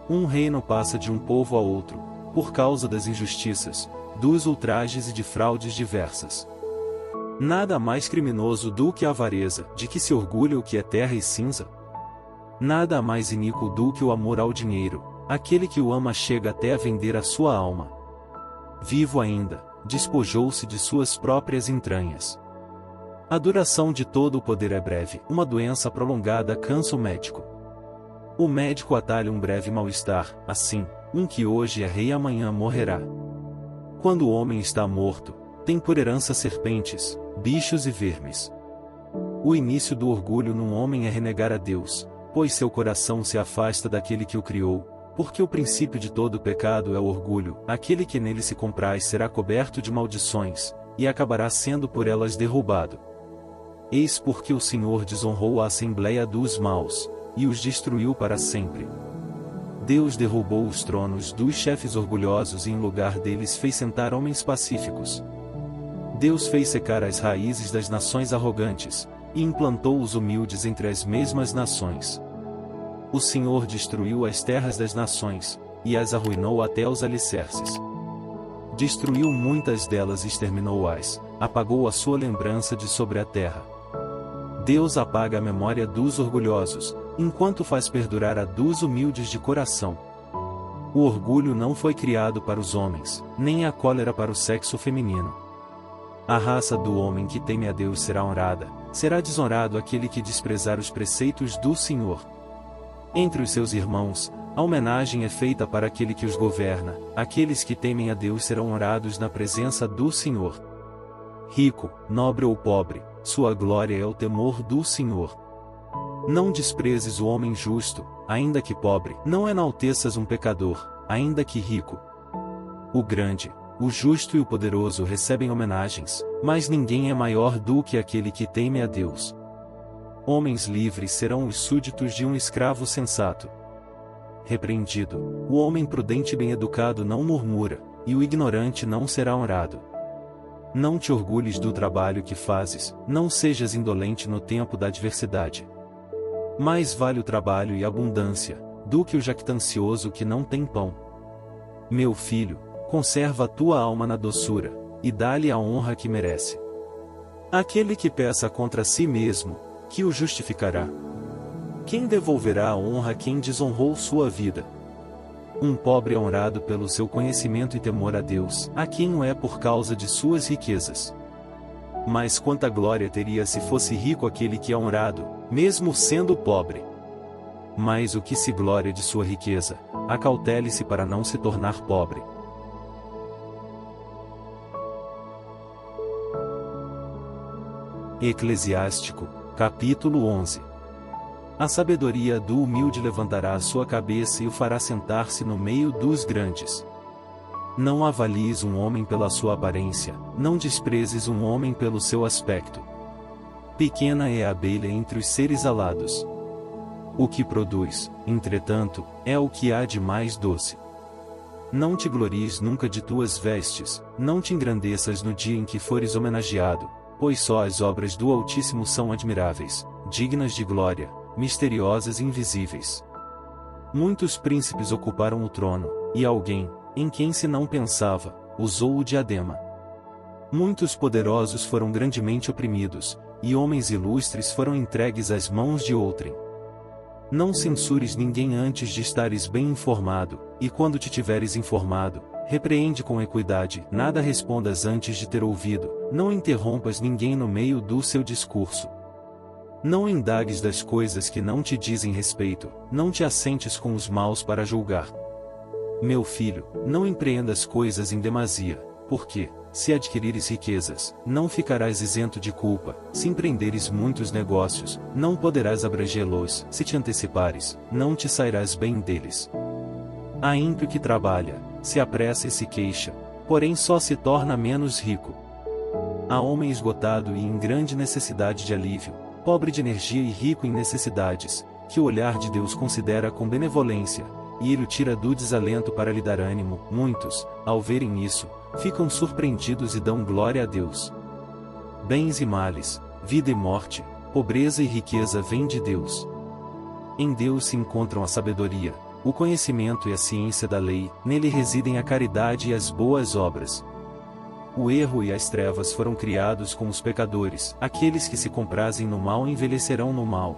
Um reino passa de um povo a outro, por causa das injustiças, dos ultrajes e de fraudes diversas. Nada mais criminoso do que a avareza, de que se orgulha o que é terra e cinza. Nada mais iníquo do que o amor ao dinheiro, aquele que o ama chega até a vender a sua alma. Vivo ainda, despojou-se de suas próprias entranhas. A duração de todo o poder é breve, uma doença prolongada cansa o médico. O médico atalha um breve mal-estar, assim, um que hoje é rei amanhã morrerá. Quando o homem está morto, tem por herança serpentes, bichos e vermes. O início do orgulho num homem é renegar a Deus, pois seu coração se afasta daquele que o criou, porque o princípio de todo pecado é o orgulho, aquele que nele se compraz será coberto de maldições, e acabará sendo por elas derrubado. Eis porque o Senhor desonrou a assembleia dos maus, e os destruiu para sempre. Deus derrubou os tronos dos chefes orgulhosos e em lugar deles fez sentar homens pacíficos. Deus fez secar as raízes das nações arrogantes, e implantou os humildes entre as mesmas nações. O Senhor destruiu as terras das nações, e as arruinou até os alicerces. Destruiu muitas delas e exterminou-as, apagou a sua lembrança de sobre a terra. Deus apaga a memória dos orgulhosos, enquanto faz perdurar a dos humildes de coração. O orgulho não foi criado para os homens, nem a cólera para o sexo feminino. A raça do homem que teme a Deus será honrada, será desonrado aquele que desprezar os preceitos do Senhor. Entre os seus irmãos, a homenagem é feita para aquele que os governa. Aqueles que temem a Deus serão honrados na presença do Senhor. Rico, nobre ou pobre, sua glória é o temor do Senhor. Não desprezes o homem justo, ainda que pobre. Não enalteças um pecador, ainda que rico. O grande, o justo e o poderoso recebem homenagens, mas ninguém é maior do que aquele que teme a Deus. Homens livres serão os súditos de um escravo sensato. Repreendido, o homem prudente e bem-educado não murmura, e o ignorante não será honrado. Não te orgulhes do trabalho que fazes, não sejas indolente no tempo da adversidade. Mais vale o trabalho e a abundância, do que o jactancioso que não tem pão. Meu filho, conserva a tua alma na doçura, e dá-lhe a honra que merece. Aquele que peça contra si mesmo, que o justificará? Quem devolverá a honra a quem desonrou sua vida? Um pobre é honrado pelo seu conhecimento e temor a Deus, a quem o é por causa de suas riquezas. Mas quanta glória teria se fosse rico aquele que é honrado, mesmo sendo pobre. Mas o que se glória de sua riqueza, acautele-se para não se tornar pobre. Eclesiástico, capítulo 11. A sabedoria do humilde levantará a sua cabeça e o fará sentar-se no meio dos grandes. Não avalies um homem pela sua aparência, não desprezes um homem pelo seu aspecto. Pequena é a abelha entre os seres alados. O que produz, entretanto, é o que há de mais doce. Não te glories nunca de tuas vestes, não te engrandeças no dia em que fores homenageado, pois só as obras do Altíssimo são admiráveis, dignas de glória, misteriosas e invisíveis. Muitos príncipes ocuparam o trono, e alguém, em quem se não pensava, usou o diadema. Muitos poderosos foram grandemente oprimidos, e homens ilustres foram entregues às mãos de outrem. Não censures ninguém antes de estares bem informado, e quando te tiveres informado, repreende com equidade, nada respondas antes de ter ouvido, não interrompas ninguém no meio do seu discurso. Não indagues das coisas que não te dizem respeito, não te assentes com os maus para julgar. Meu filho, não empreendas coisas em demasia, porque, se adquirires riquezas, não ficarás isento de culpa, se empreenderes muitos negócios, não poderás abrangê-los, se te antecipares, não te sairás bem deles. Há ímpio que trabalha, se apressa e se queixa, porém só se torna menos rico. Há homem esgotado e em grande necessidade de alívio, pobre de energia e rico em necessidades, que o olhar de Deus considera com benevolência, e ele o tira do desalento para lhe dar ânimo. Muitos, ao verem isso, ficam surpreendidos e dão glória a Deus. Bens e males, vida e morte, pobreza e riqueza vêm de Deus. Em Deus se encontram a sabedoria, o conhecimento e a ciência da lei, nele residem a caridade e as boas obras. O erro e as trevas foram criados com os pecadores, aqueles que se comprazem no mal envelhecerão no mal.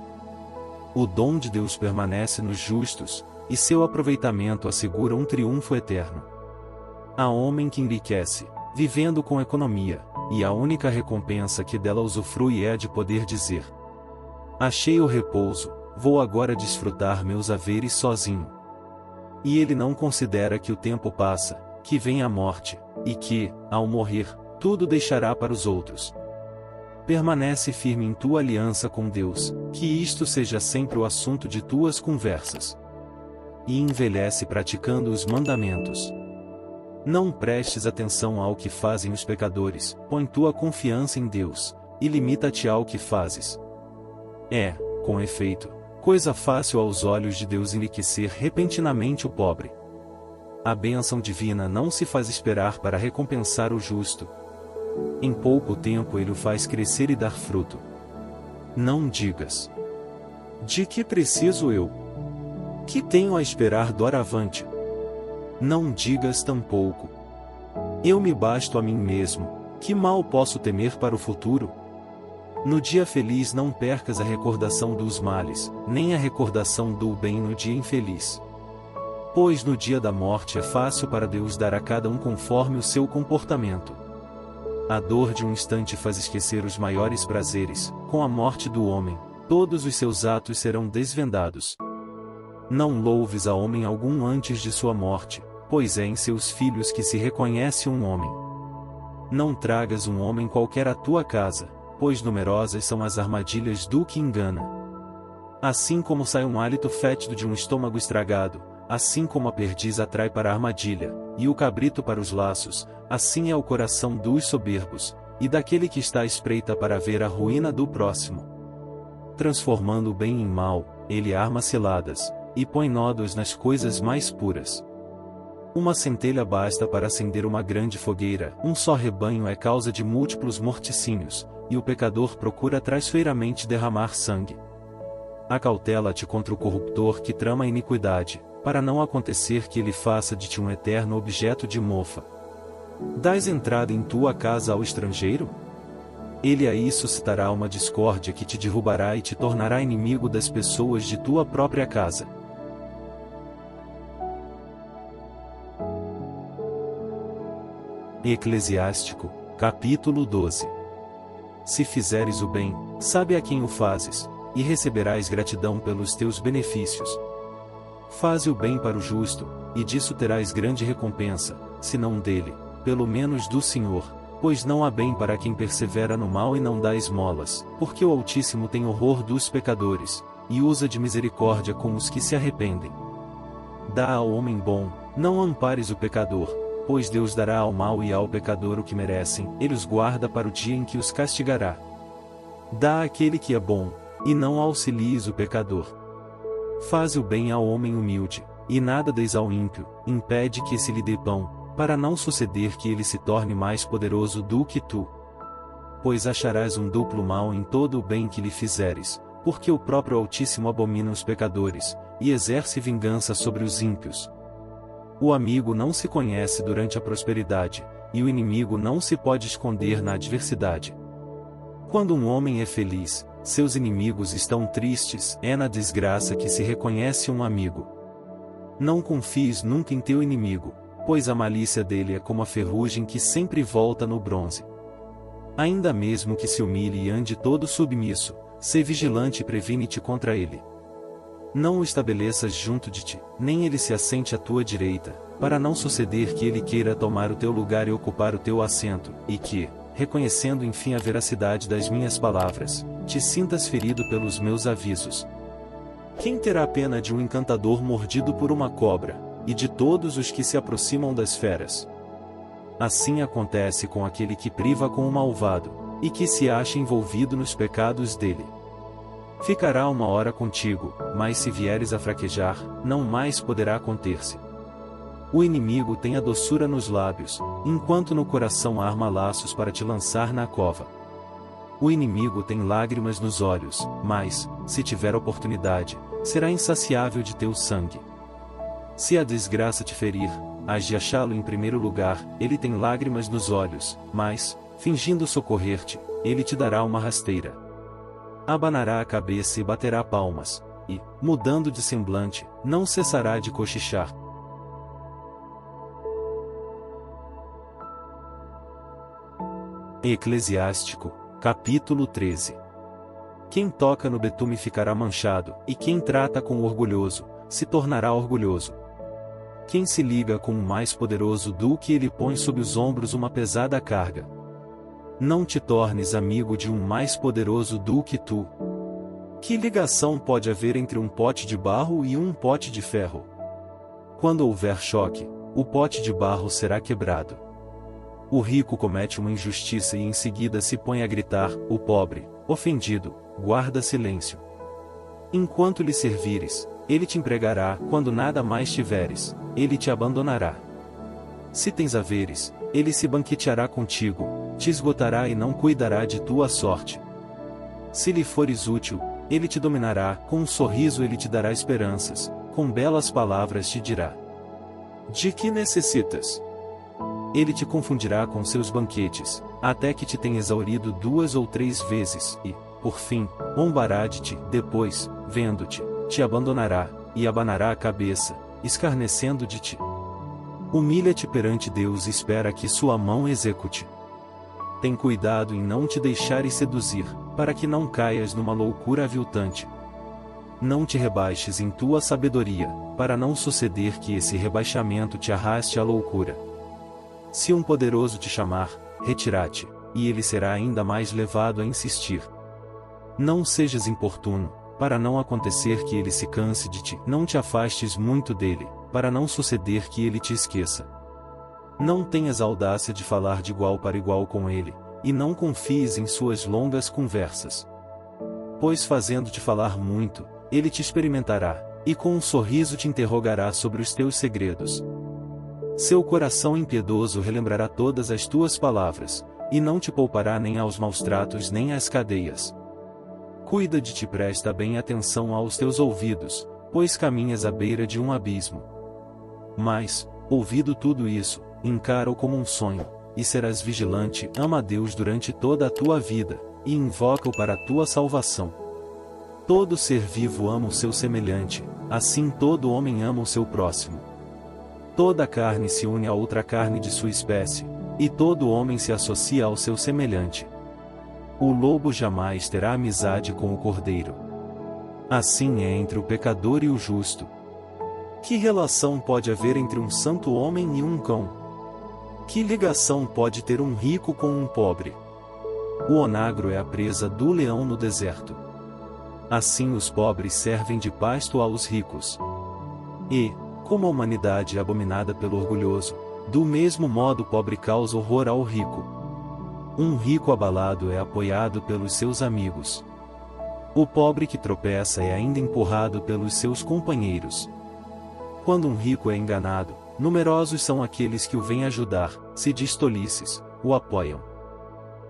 O dom de Deus permanece nos justos, e seu aproveitamento assegura um triunfo eterno. Há homem que enriquece, vivendo com economia, e a única recompensa que dela usufrui é a de poder dizer: achei o repouso, vou agora desfrutar meus haveres sozinho. E ele não considera que o tempo passa, que vem a morte, e que, ao morrer, tudo deixará para os outros. Permanece firme em tua aliança com Deus, que isto seja sempre o assunto de tuas conversas. E envelhece praticando os mandamentos. Não prestes atenção ao que fazem os pecadores, põe tua confiança em Deus, e limita-te ao que fazes. É, com efeito, coisa fácil aos olhos de Deus enriquecer repentinamente o pobre. A bênção divina não se faz esperar para recompensar o justo. Em pouco tempo ele o faz crescer e dar fruto. Não digas: de que preciso eu? Que tenho a esperar doravante? Não digas tampouco: eu me basto a mim mesmo, que mal posso temer para o futuro? No dia feliz não percas a recordação dos males, nem a recordação do bem no dia infeliz. Pois no dia da morte é fácil para Deus dar a cada um conforme o seu comportamento. A dor de um instante faz esquecer os maiores prazeres, com a morte do homem, todos os seus atos serão desvendados. Não louves a homem algum antes de sua morte, pois é em seus filhos que se reconhece um homem. Não tragas um homem qualquer à tua casa, pois numerosas são as armadilhas do que engana. Assim como sai um hálito fétido de um estômago estragado, assim como a perdiz atrai para a armadilha, e o cabrito para os laços, assim é o coração dos soberbos, e daquele que está à espreita para ver a ruína do próximo. Transformando o bem em mal, ele arma ciladas, e põe nódoas nas coisas mais puras. Uma centelha basta para acender uma grande fogueira, um só rebanho é causa de múltiplos morticínios, e o pecador procura traiçoeiramente derramar sangue. Acautela-te contra o corruptor que trama a iniquidade, para não acontecer que ele faça de ti um eterno objeto de mofa. Dás entrada em tua casa ao estrangeiro? Ele aí suscitará uma discórdia que te derrubará e te tornará inimigo das pessoas de tua própria casa. Eclesiástico, capítulo 12. Se fizeres o bem, sabe a quem o fazes, e receberás gratidão pelos teus benefícios. Faze o bem para o justo, e disso terás grande recompensa, se não dele, pelo menos do Senhor, pois não há bem para quem persevera no mal e não dá esmolas, porque o Altíssimo tem horror dos pecadores, e usa de misericórdia com os que se arrependem. Dá ao homem bom, não ampares o pecador, pois Deus dará ao mau e ao pecador o que merecem, ele os guarda para o dia em que os castigará. Dá àquele que é bom, e não auxilies o pecador. Faze o bem ao homem humilde, e nada deis ao ímpio, impede que se lhe dê pão, para não suceder que ele se torne mais poderoso do que tu. Pois acharás um duplo mal em todo o bem que lhe fizeres, porque o próprio Altíssimo abomina os pecadores, e exerce vingança sobre os ímpios. O amigo não se conhece durante a prosperidade, e o inimigo não se pode esconder na adversidade. Quando um homem é feliz, seus inimigos estão tristes, é na desgraça que se reconhece um amigo. Não confies nunca em teu inimigo, pois a malícia dele é como a ferrugem que sempre volta no bronze. Ainda mesmo que se humilhe e ande todo submisso, sê vigilante e previne-te contra ele. Não o estabeleças junto de ti, nem ele se assente à tua direita, para não suceder que ele queira tomar o teu lugar e ocupar o teu assento, e que, reconhecendo enfim a veracidade das minhas palavras, te sintas ferido pelos meus avisos. Quem terá pena de um encantador mordido por uma cobra, e de todos os que se aproximam das feras? Assim acontece com aquele que priva com o malvado, e que se acha envolvido nos pecados dele. Ficará uma hora contigo, mas se vieres a fraquejar, não mais poderá conter-se. O inimigo tem a doçura nos lábios, enquanto no coração arma laços para te lançar na cova. O inimigo tem lágrimas nos olhos, mas, se tiver oportunidade, será insaciável de teu sangue. Se a desgraça te ferir, hás de achá-lo em primeiro lugar, ele tem lágrimas nos olhos, mas, fingindo socorrer-te, ele te dará uma rasteira. Abanará a cabeça e baterá palmas, e, mudando de semblante, não cessará de cochichar. Eclesiástico, capítulo 13. Quem toca no betume ficará manchado, e quem trata com o orgulhoso, se tornará orgulhoso. Quem se liga com o mais poderoso do que ele põe sob os ombros uma pesada carga. Não te tornes amigo de um mais poderoso do que tu. Que ligação pode haver entre um pote de barro e um pote de ferro? Quando houver choque, o pote de barro será quebrado. O rico comete uma injustiça e em seguida se põe a gritar, o pobre, ofendido, guarda silêncio. Enquanto lhe servires, ele te empregará, quando nada mais tiveres, ele te abandonará. Se tens haveres, ele se banqueteará contigo, te esgotará e não cuidará de tua sorte. Se lhe fores útil, ele te dominará, com um sorriso ele te dará esperanças, com belas palavras te dirá: de que necessitas? Ele te confundirá com seus banquetes, até que te tenha exaurido 2 ou 3 vezes, e, por fim, zombará de ti, depois, vendo-te, te abandonará, e abanará a cabeça, escarnecendo de ti. Humilha-te perante Deus e espera que sua mão execute. Tem cuidado em não te deixares seduzir, para que não caias numa loucura aviltante. Não te rebaixes em tua sabedoria, para não suceder que esse rebaixamento te arraste à loucura. Se um poderoso te chamar, retira-te, e ele será ainda mais levado a insistir. Não sejas importuno, para não acontecer que ele se canse de ti. Não te afastes muito dele, para não suceder que ele te esqueça. Não tenhas audácia de falar de igual para igual com ele, e não confies em suas longas conversas. Pois fazendo-te falar muito, ele te experimentará, e com um sorriso te interrogará sobre os teus segredos. Seu coração impiedoso relembrará todas as tuas palavras, e não te poupará nem aos maus tratos nem às cadeias. Cuida de ti, presta bem atenção aos teus ouvidos, pois caminhas à beira de um abismo. Mas, ouvido tudo isso, encara-o como um sonho, e serás vigilante. Ama a Deus durante toda a tua vida, e invoca-o para a tua salvação. Todo ser vivo ama o seu semelhante, assim todo homem ama o seu próximo. Toda carne se une a outra carne de sua espécie, e todo homem se associa ao seu semelhante. O lobo jamais terá amizade com o cordeiro. Assim é entre o pecador e o justo. Que relação pode haver entre um santo homem e um cão? Que ligação pode ter um rico com um pobre? O onagro é a presa do leão no deserto. Assim os pobres servem de pasto aos ricos. E, como a humanidade é abominada pelo orgulhoso, do mesmo modo o pobre causa horror ao rico. Um rico abalado é apoiado pelos seus amigos. O pobre que tropeça é ainda empurrado pelos seus companheiros. Quando um rico é enganado, numerosos são aqueles que o vêm ajudar. Se diz tolices, o apoiam.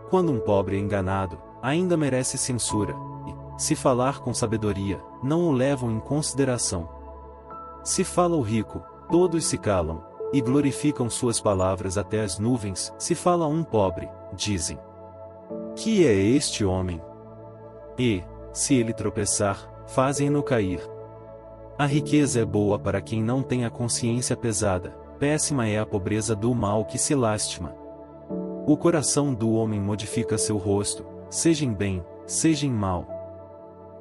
Quando um pobre é enganado, ainda merece censura, e, se falar com sabedoria, não o levam em consideração. Se fala o rico, todos se calam, e glorificam suas palavras até as nuvens. Se fala um pobre, dizem: que é este homem? E, se ele tropeçar, fazem-no cair. A riqueza é boa para quem não tem a consciência pesada, péssima é a pobreza do mal que se lastima. O coração do homem modifica seu rosto, seja em bem, seja em mal.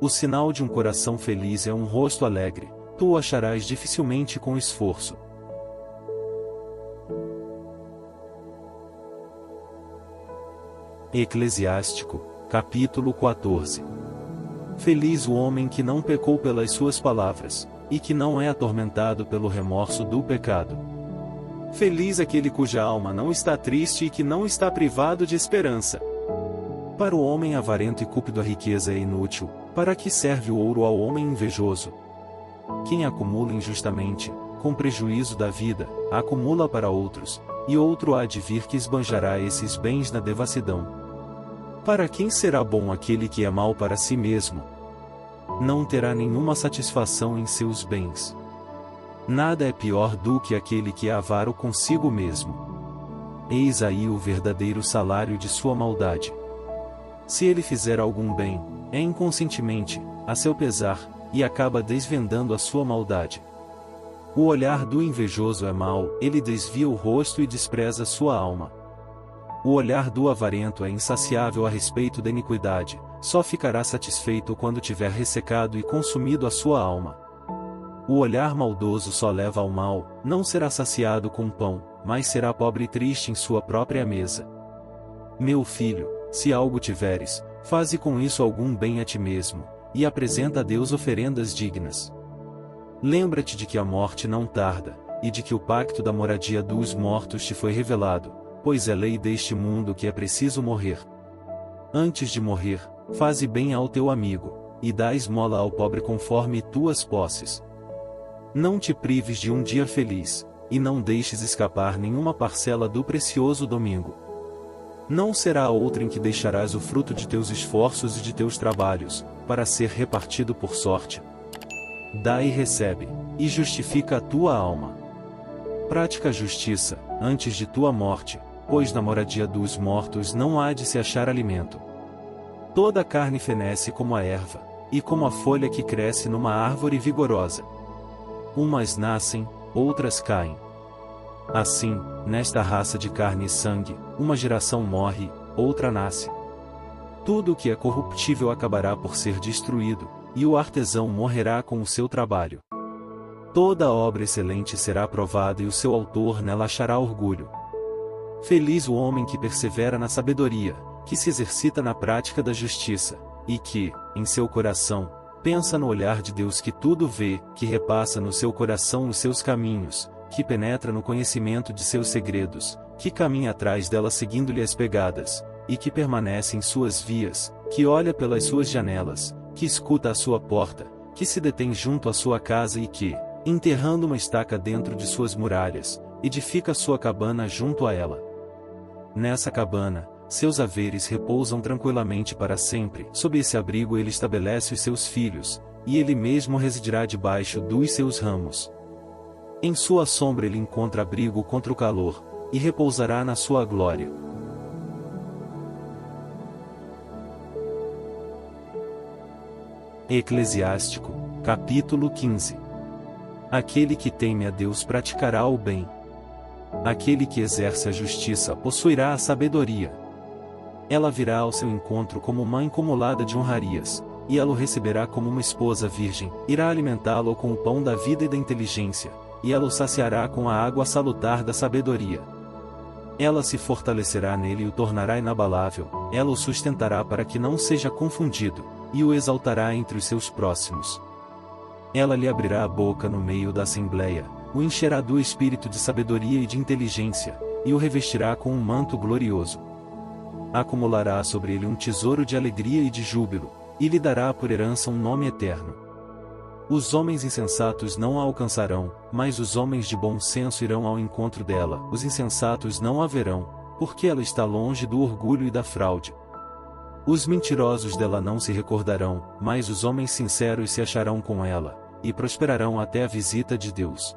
O sinal de um coração feliz é um rosto alegre, tu o acharás dificilmente com esforço. Eclesiástico, capítulo 14. Feliz o homem que não pecou pelas suas palavras, e que não é atormentado pelo remorso do pecado. Feliz aquele cuja alma não está triste e que não está privado de esperança. Para o homem avarento e cúpido a riqueza é inútil, para que serve o ouro ao homem invejoso? Quem acumula injustamente, com prejuízo da vida, acumula para outros, e outro há de vir que esbanjará esses bens na devassidão. Para quem será bom aquele que é mau para si mesmo? Não terá nenhuma satisfação em seus bens. Nada é pior do que aquele que é avaro consigo mesmo. Eis aí o verdadeiro salário de sua maldade. Se ele fizer algum bem, é inconscientemente, a seu pesar, e acaba desvendando a sua maldade. O olhar do invejoso é mau, ele desvia o rosto e despreza sua alma. O olhar do avarento é insaciável a respeito da iniquidade, só ficará satisfeito quando tiver ressecado e consumido a sua alma. O olhar maldoso só leva ao mal, não será saciado com pão, mas será pobre e triste em sua própria mesa. Meu filho, se algo tiveres, faze com isso algum bem a ti mesmo, e apresenta a Deus oferendas dignas. Lembra-te de que a morte não tarda, e de que o pacto da moradia dos mortos te foi revelado, pois é lei deste mundo que é preciso morrer. Antes de morrer, faze bem ao teu amigo, e dá esmola ao pobre conforme tuas posses. Não te prives de um dia feliz, e não deixes escapar nenhuma parcela do precioso domingo. Não será outra em que deixarás o fruto de teus esforços e de teus trabalhos, para ser repartido por sorte. Dá e recebe, e justifica a tua alma. Pratica a justiça, antes de tua morte, pois na moradia dos mortos não há de se achar alimento. Toda a carne fenece como a erva, e como a folha que cresce numa árvore vigorosa. Umas nascem, outras caem. Assim, nesta raça de carne e sangue, uma geração morre, outra nasce. Tudo o que é corruptível acabará por ser destruído, e o artesão morrerá com o seu trabalho. Toda obra excelente será aprovada e o seu autor nela achará orgulho. Feliz o homem que persevera na sabedoria, que se exercita na prática da justiça, e que, em seu coração, pensa no olhar de Deus que tudo vê, que repassa no seu coração os seus caminhos, que penetra no conhecimento de seus segredos, que caminha atrás dela seguindo-lhe as pegadas, e que permanece em suas vias, que olha pelas suas janelas, que escuta à sua porta, que se detém junto à sua casa e que, enterrando uma estaca dentro de suas muralhas, edifica sua cabana junto a ela. Nessa cabana, seus haveres repousam tranquilamente para sempre. Sob esse abrigo ele estabelece os seus filhos, e ele mesmo residirá debaixo dos seus ramos. Em sua sombra ele encontra abrigo contra o calor, e repousará na sua glória. Eclesiástico, capítulo 15. Aquele que teme a Deus praticará o bem. Aquele que exerce a justiça possuirá a sabedoria. Ela virá ao seu encontro como mãe cumulada de honrarias, e ela o receberá como uma esposa virgem, irá alimentá-lo com o pão da vida e da inteligência, e ela o saciará com a água salutar da sabedoria. Ela se fortalecerá nele e o tornará inabalável, ela o sustentará para que não seja confundido, e o exaltará entre os seus próximos. Ela lhe abrirá a boca no meio da assembleia, o encherá do espírito de sabedoria e de inteligência, e o revestirá com um manto glorioso. Acumulará sobre ele um tesouro de alegria e de júbilo, e lhe dará por herança um nome eterno. Os homens insensatos não a alcançarão, mas os homens de bom senso irão ao encontro dela. Os insensatos não a verão, porque ela está longe do orgulho e da fraude. Os mentirosos dela não se recordarão, mas os homens sinceros se acharão com ela, e prosperarão até a visita de Deus.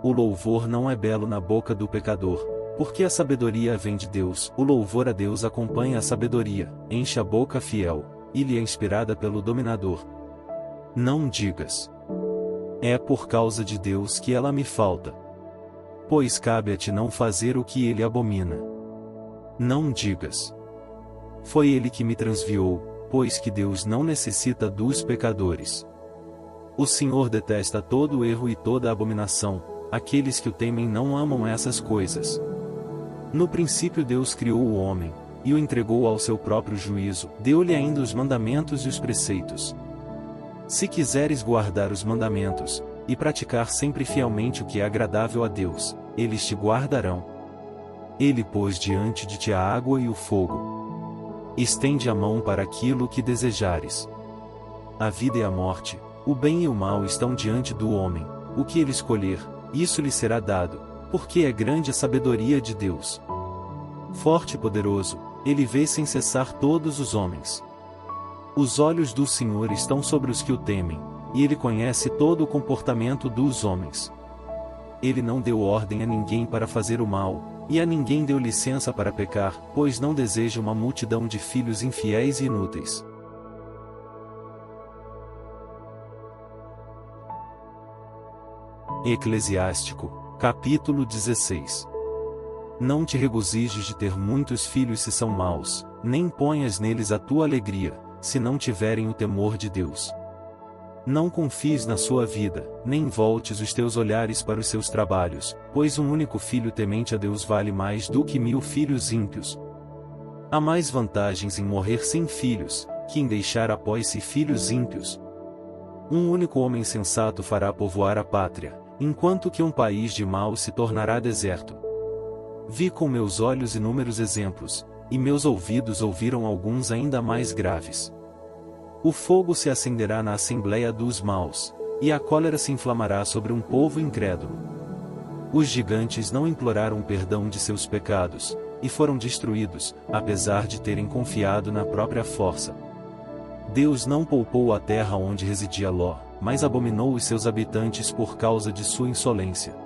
O louvor não é belo na boca do pecador, porque a sabedoria vem de Deus. O louvor a Deus acompanha a sabedoria, enche a boca fiel, e lhe é inspirada pelo dominador. Não digas: é por causa de Deus que ela me falta. Pois cabe a ti não fazer o que ele abomina. Não digas: foi ele que me transviou, pois que Deus não necessita dos pecadores. O Senhor detesta todo erro e toda abominação, aqueles que o temem não amam essas coisas. No princípio Deus criou o homem, e o entregou ao seu próprio juízo, deu-lhe ainda os mandamentos e os preceitos. Se quiseres guardar os mandamentos, e praticar sempre fielmente o que é agradável a Deus, eles te guardarão. Ele pôs diante de ti a água e o fogo. Estende a mão para aquilo que desejares. A vida e a morte, o bem e o mal estão diante do homem, o que ele escolher, isso lhe será dado, porque é grande a sabedoria de Deus. Forte e poderoso, ele vê sem cessar todos os homens. Os olhos do Senhor estão sobre os que o temem, e ele conhece todo o comportamento dos homens. Ele não deu ordem a ninguém para fazer o mal, e a ninguém deu licença para pecar, pois não deseja uma multidão de filhos infiéis e inúteis. Eclesiástico, capítulo 16. Não te regozijes de ter muitos filhos se são maus, nem ponhas neles a tua alegria, se não tiverem o temor de Deus. Não confies na sua vida, nem voltes os teus olhares para os seus trabalhos, pois um único filho temente a Deus vale mais do que 1000 filhos ímpios. Há mais vantagens em morrer sem filhos, que em deixar após si filhos ímpios. Um único homem sensato fará povoar a pátria, enquanto que um país de maus se tornará deserto. Vi com meus olhos inúmeros exemplos, e meus ouvidos ouviram alguns ainda mais graves. O fogo se acenderá na assembleia dos maus, e a cólera se inflamará sobre um povo incrédulo. Os gigantes não imploraram perdão de seus pecados, e foram destruídos, apesar de terem confiado na própria força. Deus não poupou a terra onde residia Ló, mas abominou os seus habitantes por causa de sua insolência.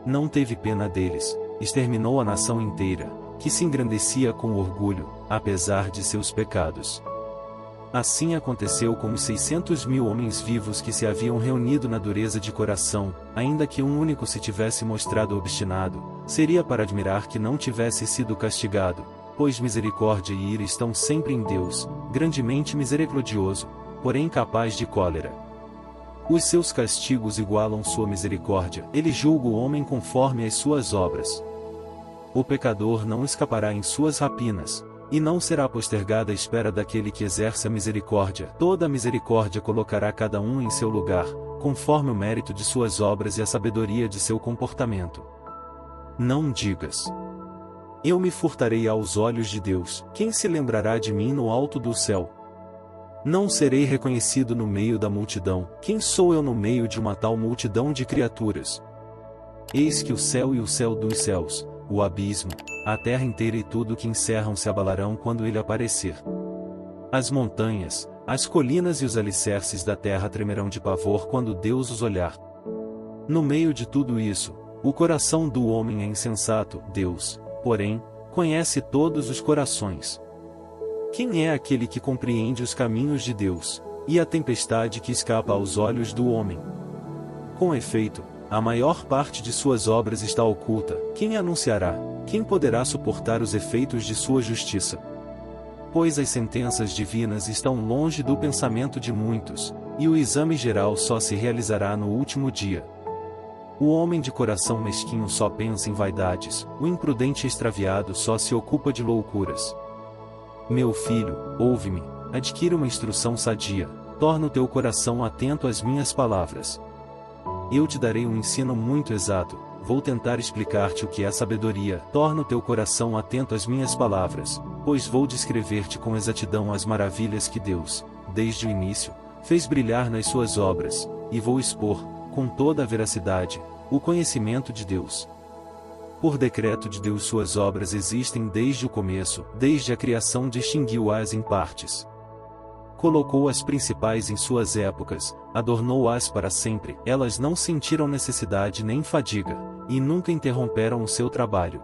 Não teve pena deles, exterminou a nação inteira, que se engrandecia com orgulho, apesar de seus pecados. Assim aconteceu com os 600.000 homens vivos que se haviam reunido na dureza de coração, ainda que um único se tivesse mostrado obstinado, seria para admirar que não tivesse sido castigado, pois misericórdia e ira estão sempre em Deus, grandemente misericordioso, porém capaz de cólera. Os seus castigos igualam sua misericórdia, ele julga o homem conforme as suas obras. O pecador não escapará em suas rapinas, e não será postergada a espera daquele que exerce a misericórdia. Toda a misericórdia colocará cada um em seu lugar, conforme o mérito de suas obras e a sabedoria de seu comportamento. Não digas: eu me furtarei aos olhos de Deus, quem se lembrará de mim no alto do céu? Não serei reconhecido no meio da multidão, quem sou eu no meio de uma tal multidão de criaturas? Eis que o céu e o céu dos céus, o abismo, a terra inteira e tudo que encerram se abalarão quando ele aparecer. As montanhas, as colinas e os alicerces da terra tremerão de pavor quando Deus os olhar. No meio de tudo isso, o coração do homem é insensato, Deus, porém, conhece todos os corações. Quem é aquele que compreende os caminhos de Deus, e a tempestade que escapa aos olhos do homem? Com efeito, a maior parte de suas obras está oculta, quem a anunciará? Quem poderá suportar os efeitos de sua justiça? Pois as sentenças divinas estão longe do pensamento de muitos, e o exame geral só se realizará no último dia. O homem de coração mesquinho só pensa em vaidades, o imprudente extraviado só se ocupa de loucuras. Meu filho, ouve-me, adquire uma instrução sadia, torna o teu coração atento às minhas palavras. Eu te darei um ensino muito exato, vou tentar explicar-te o que é sabedoria. Torna o teu coração atento às minhas palavras, pois vou descrever-te com exatidão as maravilhas que Deus, desde o início, fez brilhar nas suas obras, e vou expor, com toda a veracidade, o conhecimento de Deus. Por decreto de Deus suas obras existem desde o começo, desde a criação distinguiu-as em partes. Colocou as principais em suas épocas, adornou-as para sempre, elas não sentiram necessidade nem fadiga, e nunca interromperam o seu trabalho.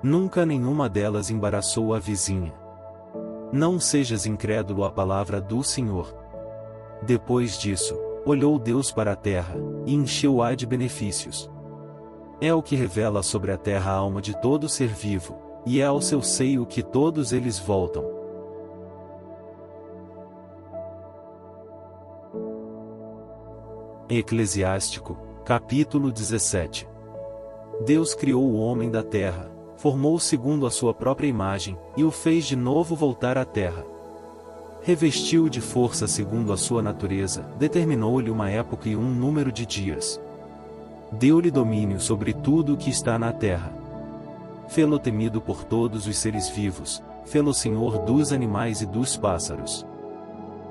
Nunca nenhuma delas embaraçou a vizinha. Não sejas incrédulo à palavra do Senhor. Depois disso, olhou Deus para a terra, e encheu-a de benefícios. É o que revela sobre a terra a alma de todo ser vivo, e é ao seu seio que todos eles voltam. Eclesiástico, capítulo 17. Deus criou o homem da terra, formou-o segundo a sua própria imagem, e o fez de novo voltar à terra. Revestiu-o de força segundo a sua natureza, determinou-lhe uma época e um número de dias. Deu-lhe domínio sobre tudo o que está na terra. Fê-lo temido por todos os seres vivos, fê-lo senhor dos animais e dos pássaros.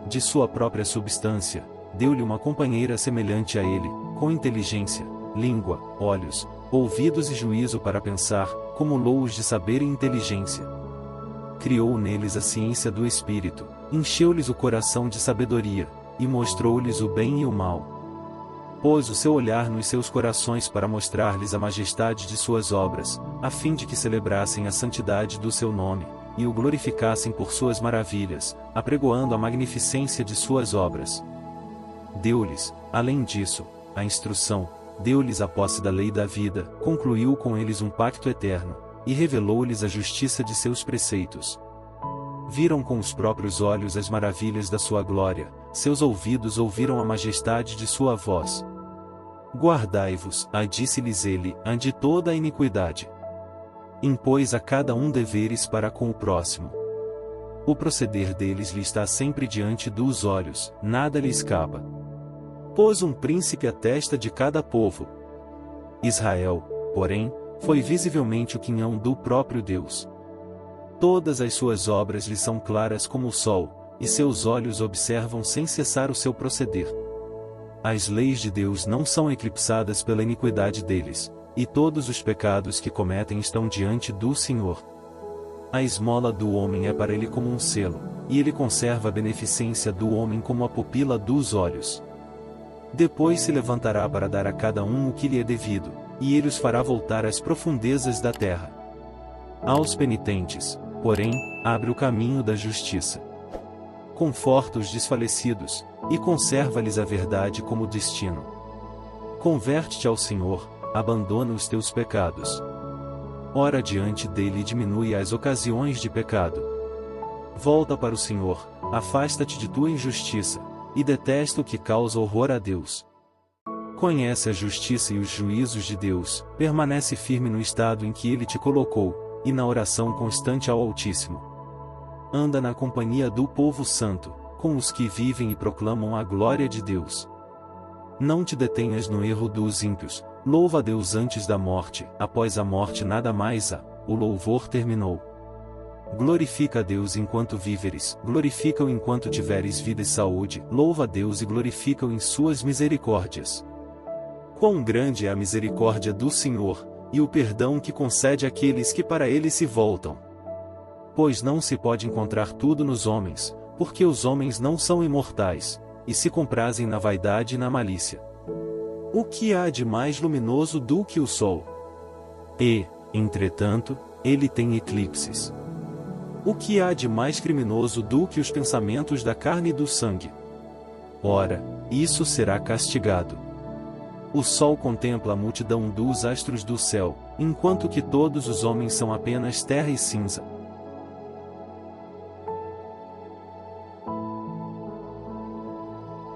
De sua própria substância, deu-lhe uma companheira semelhante a ele, com inteligência, língua, olhos, ouvidos e juízo para pensar, cumulou-os de saber e inteligência. Criou neles a ciência do espírito, encheu-lhes o coração de sabedoria, e mostrou-lhes o bem e o mal. Pôs o seu olhar nos seus corações para mostrar-lhes a majestade de suas obras, a fim de que celebrassem a santidade do seu nome, e o glorificassem por suas maravilhas, apregoando a magnificência de suas obras. Deu-lhes, além disso, a instrução, deu-lhes a posse da lei da vida, concluiu com eles um pacto eterno, e revelou-lhes a justiça de seus preceitos. Viram com os próprios olhos as maravilhas da sua glória, seus ouvidos ouviram a majestade de sua voz. Guardai-vos, disse-lhes ele, de toda a iniquidade. Impôs a cada um deveres para com o próximo. O proceder deles lhe está sempre diante dos olhos, nada lhe escapa. Pôs um príncipe à testa de cada povo. Israel, porém, foi visivelmente o quinhão do próprio Deus. Todas as suas obras lhe são claras como o sol, e seus olhos observam sem cessar o seu proceder. As leis de Deus não são eclipsadas pela iniquidade deles, e todos os pecados que cometem estão diante do Senhor. A esmola do homem é para ele como um selo, e ele conserva a beneficência do homem como a pupila dos olhos. Depois se levantará para dar a cada um o que lhe é devido, e ele os fará voltar às profundezas da terra. Aos penitentes, porém, abre o caminho da justiça. Conforta os desfalecidos, e conserva-lhes a verdade como destino. Converte-te ao Senhor, abandona os teus pecados. Ora diante dele e diminui as ocasiões de pecado. Volta para o Senhor, afasta-te de tua injustiça, e detesta o que causa horror a Deus. Conhece a justiça e os juízos de Deus, permanece firme no estado em que Ele te colocou, e na oração constante ao Altíssimo. Anda na companhia do povo santo, com os que vivem e proclamam a glória de Deus. Não te detenhas no erro dos ímpios, louva a Deus antes da morte, após a morte nada mais há, o louvor terminou. Glorifica a Deus enquanto víveres, glorifica-o enquanto tiveres vida e saúde, louva a Deus e glorifica-o em suas misericórdias. Quão grande é a misericórdia do Senhor, e o perdão que concede àqueles que para Ele se voltam. Pois não se pode encontrar tudo nos homens, porque os homens não são imortais, e se comprazem na vaidade e na malícia. O que há de mais luminoso do que o sol? E, entretanto, ele tem eclipses. O que há de mais criminoso do que os pensamentos da carne e do sangue? Ora, isso será castigado. O sol contempla a multidão dos astros do céu, enquanto que todos os homens são apenas terra e cinza.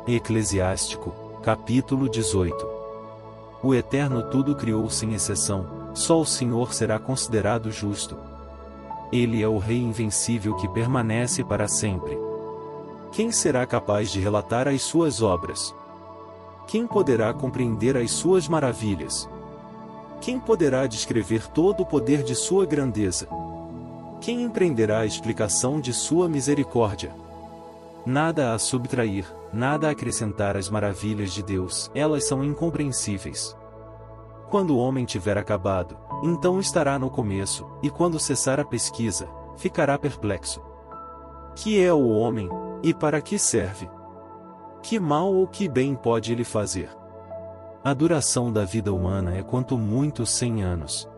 Eclesiástico, capítulo 18. O Eterno tudo criou sem exceção, só o Senhor será considerado justo. Ele é o Rei invencível que permanece para sempre. Quem será capaz de relatar as suas obras? Quem poderá compreender as suas maravilhas? Quem poderá descrever todo o poder de sua grandeza? Quem empreenderá a explicação de sua misericórdia? Nada a subtrair, nada a acrescentar às maravilhas de Deus, elas são incompreensíveis. Quando o homem tiver acabado, então estará no começo, e quando cessar a pesquisa, ficará perplexo. Que é o homem, e para que serve? Que mal ou que bem pode ele fazer? A duração da vida humana é quanto muito 100 anos.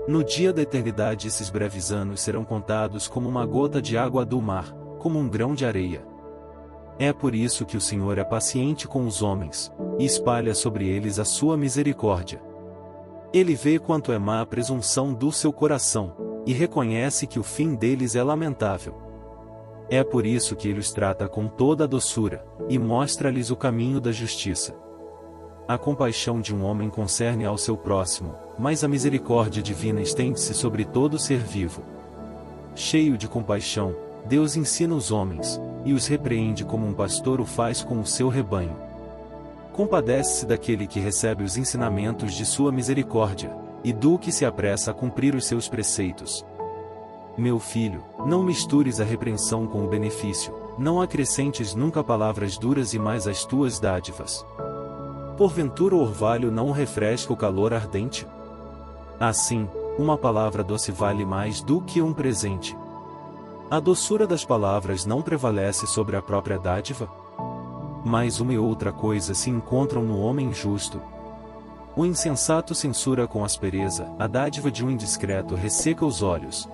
No dia da eternidade esses breves anos serão contados como uma gota de água do mar, como um grão de areia. É por isso que o Senhor é paciente com os homens, e espalha sobre eles a sua misericórdia. Ele vê quanto é má a presunção do seu coração, e reconhece que o fim deles é lamentável. É por isso que ele os trata com toda a doçura, e mostra-lhes o caminho da justiça. A compaixão de um homem concerne ao seu próximo, mas a misericórdia divina estende-se sobre todo ser vivo. Cheio de compaixão, Deus ensina os homens, e os repreende como um pastor o faz com o seu rebanho. Compadece-se daquele que recebe os ensinamentos de sua misericórdia, e do que se apressa a cumprir os seus preceitos. Meu filho, não mistures a repreensão com o benefício, não acrescentes nunca palavras duras e mais as tuas dádivas. Porventura o orvalho não refresca o calor ardente? Assim, uma palavra doce vale mais do que um presente. A doçura das palavras não prevalece sobre a própria dádiva? Mas uma e outra coisa se encontram no homem justo. O insensato censura com aspereza, a dádiva de um indiscreto resseca os olhos.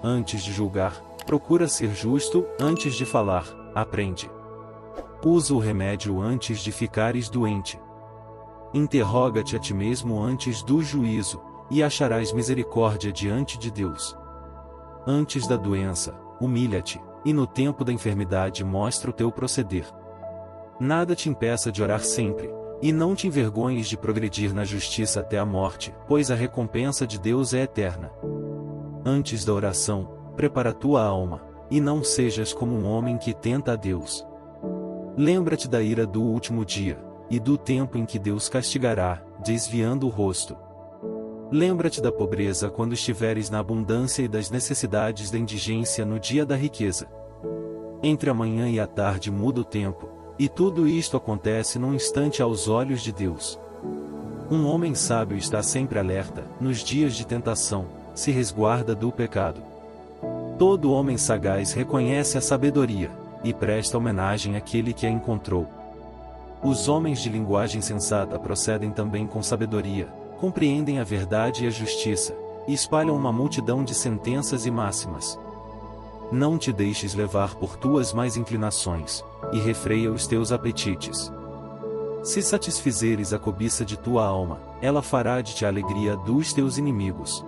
Antes de julgar, procura ser justo, antes de falar, aprende. Usa o remédio antes de ficares doente. Interroga-te a ti mesmo antes do juízo, e acharás misericórdia diante de Deus. Antes da doença, humilha-te, e no tempo da enfermidade mostra o teu proceder. Nada te impeça de orar sempre, e não te envergonhes de progredir na justiça até a morte, pois a recompensa de Deus é eterna. Antes da oração, prepara tua alma, e não sejas como um homem que tenta a Deus. Lembra-te da ira do último dia, e do tempo em que Deus castigará, desviando o rosto. Lembra-te da pobreza quando estiveres na abundância e das necessidades da indigência no dia da riqueza. Entre a manhã e a tarde muda o tempo, e tudo isto acontece num instante aos olhos de Deus. Um homem sábio está sempre alerta, nos dias de tentação, se resguarda do pecado. Todo homem sagaz reconhece a sabedoria, e presta homenagem àquele que a encontrou. Os homens de linguagem sensata procedem também com sabedoria, compreendem a verdade e a justiça, e espalham uma multidão de sentenças e máximas. Não te deixes levar por tuas más inclinações, e refreia os teus apetites. Se satisfizeres a cobiça de tua alma, ela fará de ti a alegria dos teus inimigos.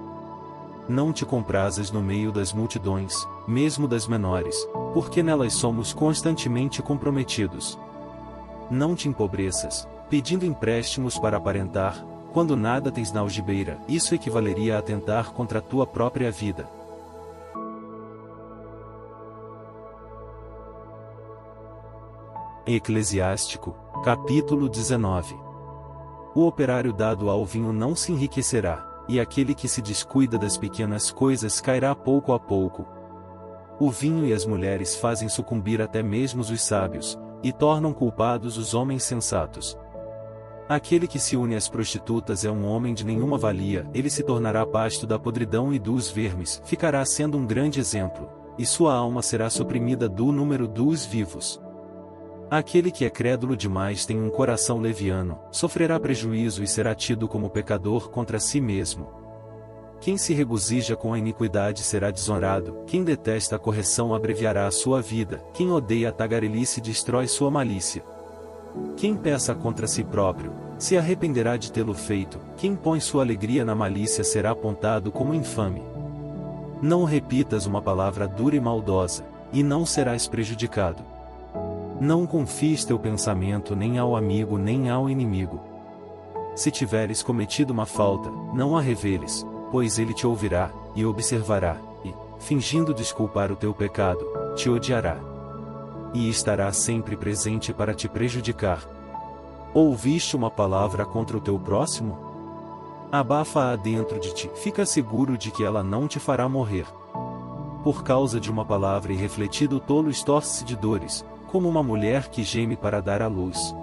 Não te comprazas no meio das multidões, mesmo das menores, porque nelas somos constantemente comprometidos. Não te empobreças, pedindo empréstimos para aparentar, quando nada tens na algibeira. Isso equivaleria a atentar contra a tua própria vida. Eclesiástico, capítulo 19. O operário dado ao vinho não se enriquecerá, e aquele que se descuida das pequenas coisas cairá pouco a pouco. O vinho e as mulheres fazem sucumbir até mesmo os sábios, e tornam culpados os homens sensatos. Aquele que se une às prostitutas é um homem de nenhuma valia. Ele se tornará pasto da podridão e dos vermes, ficará sendo um grande exemplo, e sua alma será suprimida do número dos vivos. Aquele que é crédulo demais tem um coração leviano, sofrerá prejuízo e será tido como pecador contra si mesmo. Quem se regozija com a iniquidade será desonrado, quem detesta a correção abreviará a sua vida, quem odeia a tagarelice destrói sua malícia. Quem peça contra si próprio, se arrependerá de tê-lo feito, quem põe sua alegria na malícia será apontado como infame. Não repitas uma palavra dura e maldosa, e não serás prejudicado. Não confies teu pensamento nem ao amigo nem ao inimigo. Se tiveres cometido uma falta, não a reveles, pois ele te ouvirá, e observará, e, fingindo desculpar o teu pecado, te odiará. E estará sempre presente para te prejudicar. Ouviste uma palavra contra o teu próximo? Abafa-a dentro de ti, fica seguro de que ela não te fará morrer. Por causa de uma palavra irrefletida o tolo estorce de dores, como uma mulher que geme para dar à luz.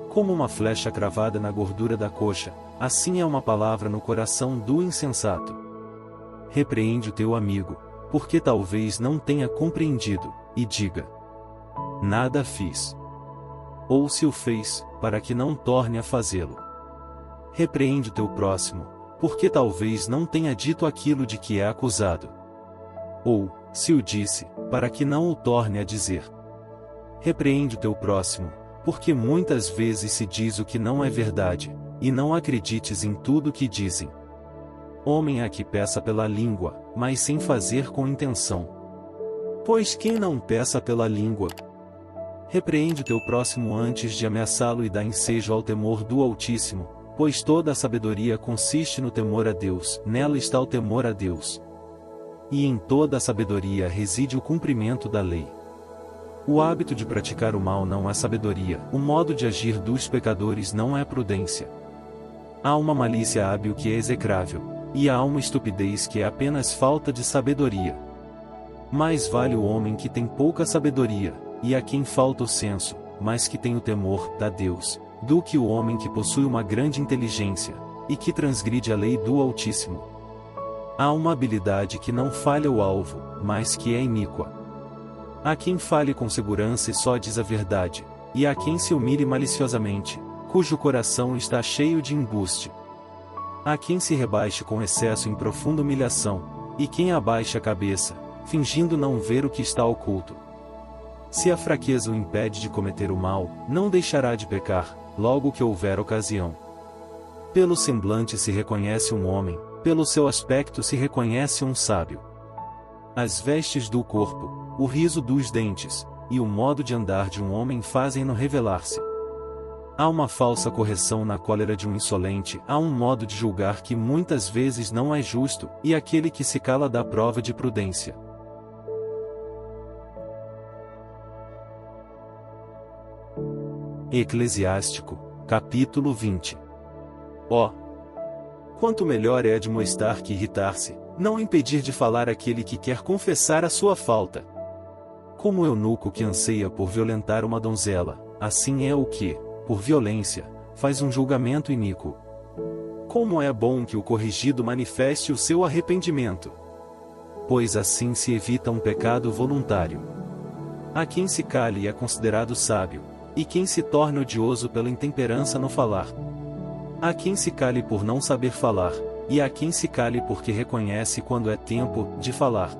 Como uma flecha cravada na gordura da coxa, assim é uma palavra no coração do insensato. Repreende o teu amigo, porque talvez não tenha compreendido, e diga: nada fiz. Ou se o fez, para que não torne a fazê-lo. Repreende o teu próximo, porque talvez não tenha dito aquilo de que é acusado. Ou, se o disse, para que não o torne a dizer. Repreende o teu próximo, porque muitas vezes se diz o que não é verdade, e não acredites em tudo o que dizem. Homem há que peça pela língua, mas sem fazer com intenção. Pois quem não peça pela língua? Repreende o teu próximo antes de ameaçá-lo e dá ensejo ao temor do Altíssimo, pois toda a sabedoria consiste no temor a Deus, nela está o temor a Deus. E em toda a sabedoria reside o cumprimento da lei. O hábito de praticar o mal não é sabedoria, o modo de agir dos pecadores não é prudência. Há uma malícia hábil que é execrável, e há uma estupidez que é apenas falta de sabedoria. Mais vale o homem que tem pouca sabedoria, e a quem falta o senso, mas que tem o temor da Deus, do que o homem que possui uma grande inteligência, e que transgride a lei do Altíssimo. Há uma habilidade que não falha o alvo, mas que é iníqua. Há quem fale com segurança e só diz a verdade, e há quem se humilhe maliciosamente, cujo coração está cheio de embuste. Há quem se rebaixe com excesso em profunda humilhação, e quem abaixe a cabeça, fingindo não ver o que está oculto. Se a fraqueza o impede de cometer o mal, não deixará de pecar, logo que houver ocasião. Pelo semblante se reconhece um homem, pelo seu aspecto se reconhece um sábio. As vestes do corpo, o riso dos dentes, e o modo de andar de um homem fazem-no revelar-se. Há uma falsa correção na cólera de um insolente, há um modo de julgar que muitas vezes não é justo, e aquele que se cala dá prova de prudência. Eclesiástico, capítulo 20. Ó! Quanto melhor é admoestar que irritar-se, não impedir de falar aquele que quer confessar a sua falta. Como o eunuco que anseia por violentar uma donzela, assim é o que, por violência, faz um julgamento iníquo. Como é bom que o corrigido manifeste o seu arrependimento! Pois assim se evita um pecado voluntário. Há quem se cale e é considerado sábio, e quem se torne odioso pela intemperança no falar. Há quem se cale por não saber falar, e há quem se cale porque reconhece quando é tempo de falar.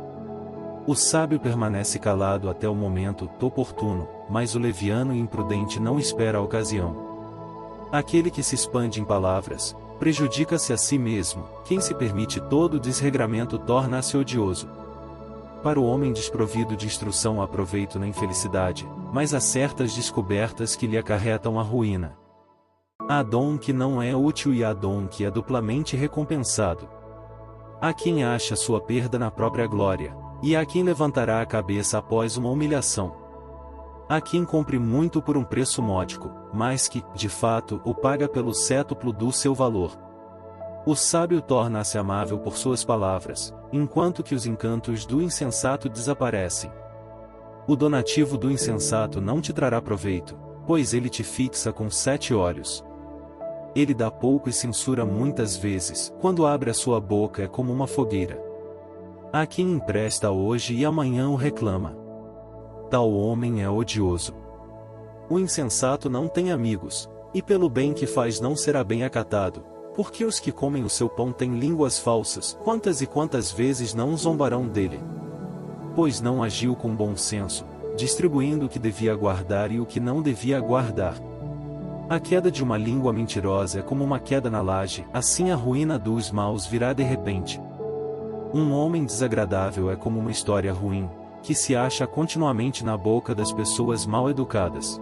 O sábio permanece calado até o momento oportuno, mas o leviano e imprudente não espera a ocasião. Aquele que se expande em palavras, prejudica-se a si mesmo. Quem se permite todo desregramento torna-se odioso. Para o homem desprovido de instrução há proveito na infelicidade, mas há certas descobertas que lhe acarretam a ruína. Há dom que não é útil e há dom que é duplamente recompensado. Há quem acha sua perda na própria glória, e há quem levantará a cabeça após uma humilhação. Há quem compre muito por um preço módico, mas que, de fato, o paga pelo cétuplo do seu valor. O sábio torna-se amável por suas palavras, enquanto que os encantos do insensato desaparecem. O donativo do insensato não te trará proveito, pois ele te fixa com 7 olhos. Ele dá pouco e censura muitas vezes, quando abre a sua boca é como uma fogueira. Há quem empresta hoje e amanhã o reclama. Tal homem é odioso. O insensato não tem amigos, e pelo bem que faz não será bem acatado, porque os que comem o seu pão têm línguas falsas, quantas e quantas vezes não zombarão dele? Pois não agiu com bom senso, distribuindo o que devia guardar e o que não devia guardar. A queda de uma língua mentirosa é como uma queda na laje, assim a ruína dos maus virá de repente. Um homem desagradável é como uma história ruim, que se acha continuamente na boca das pessoas mal educadas.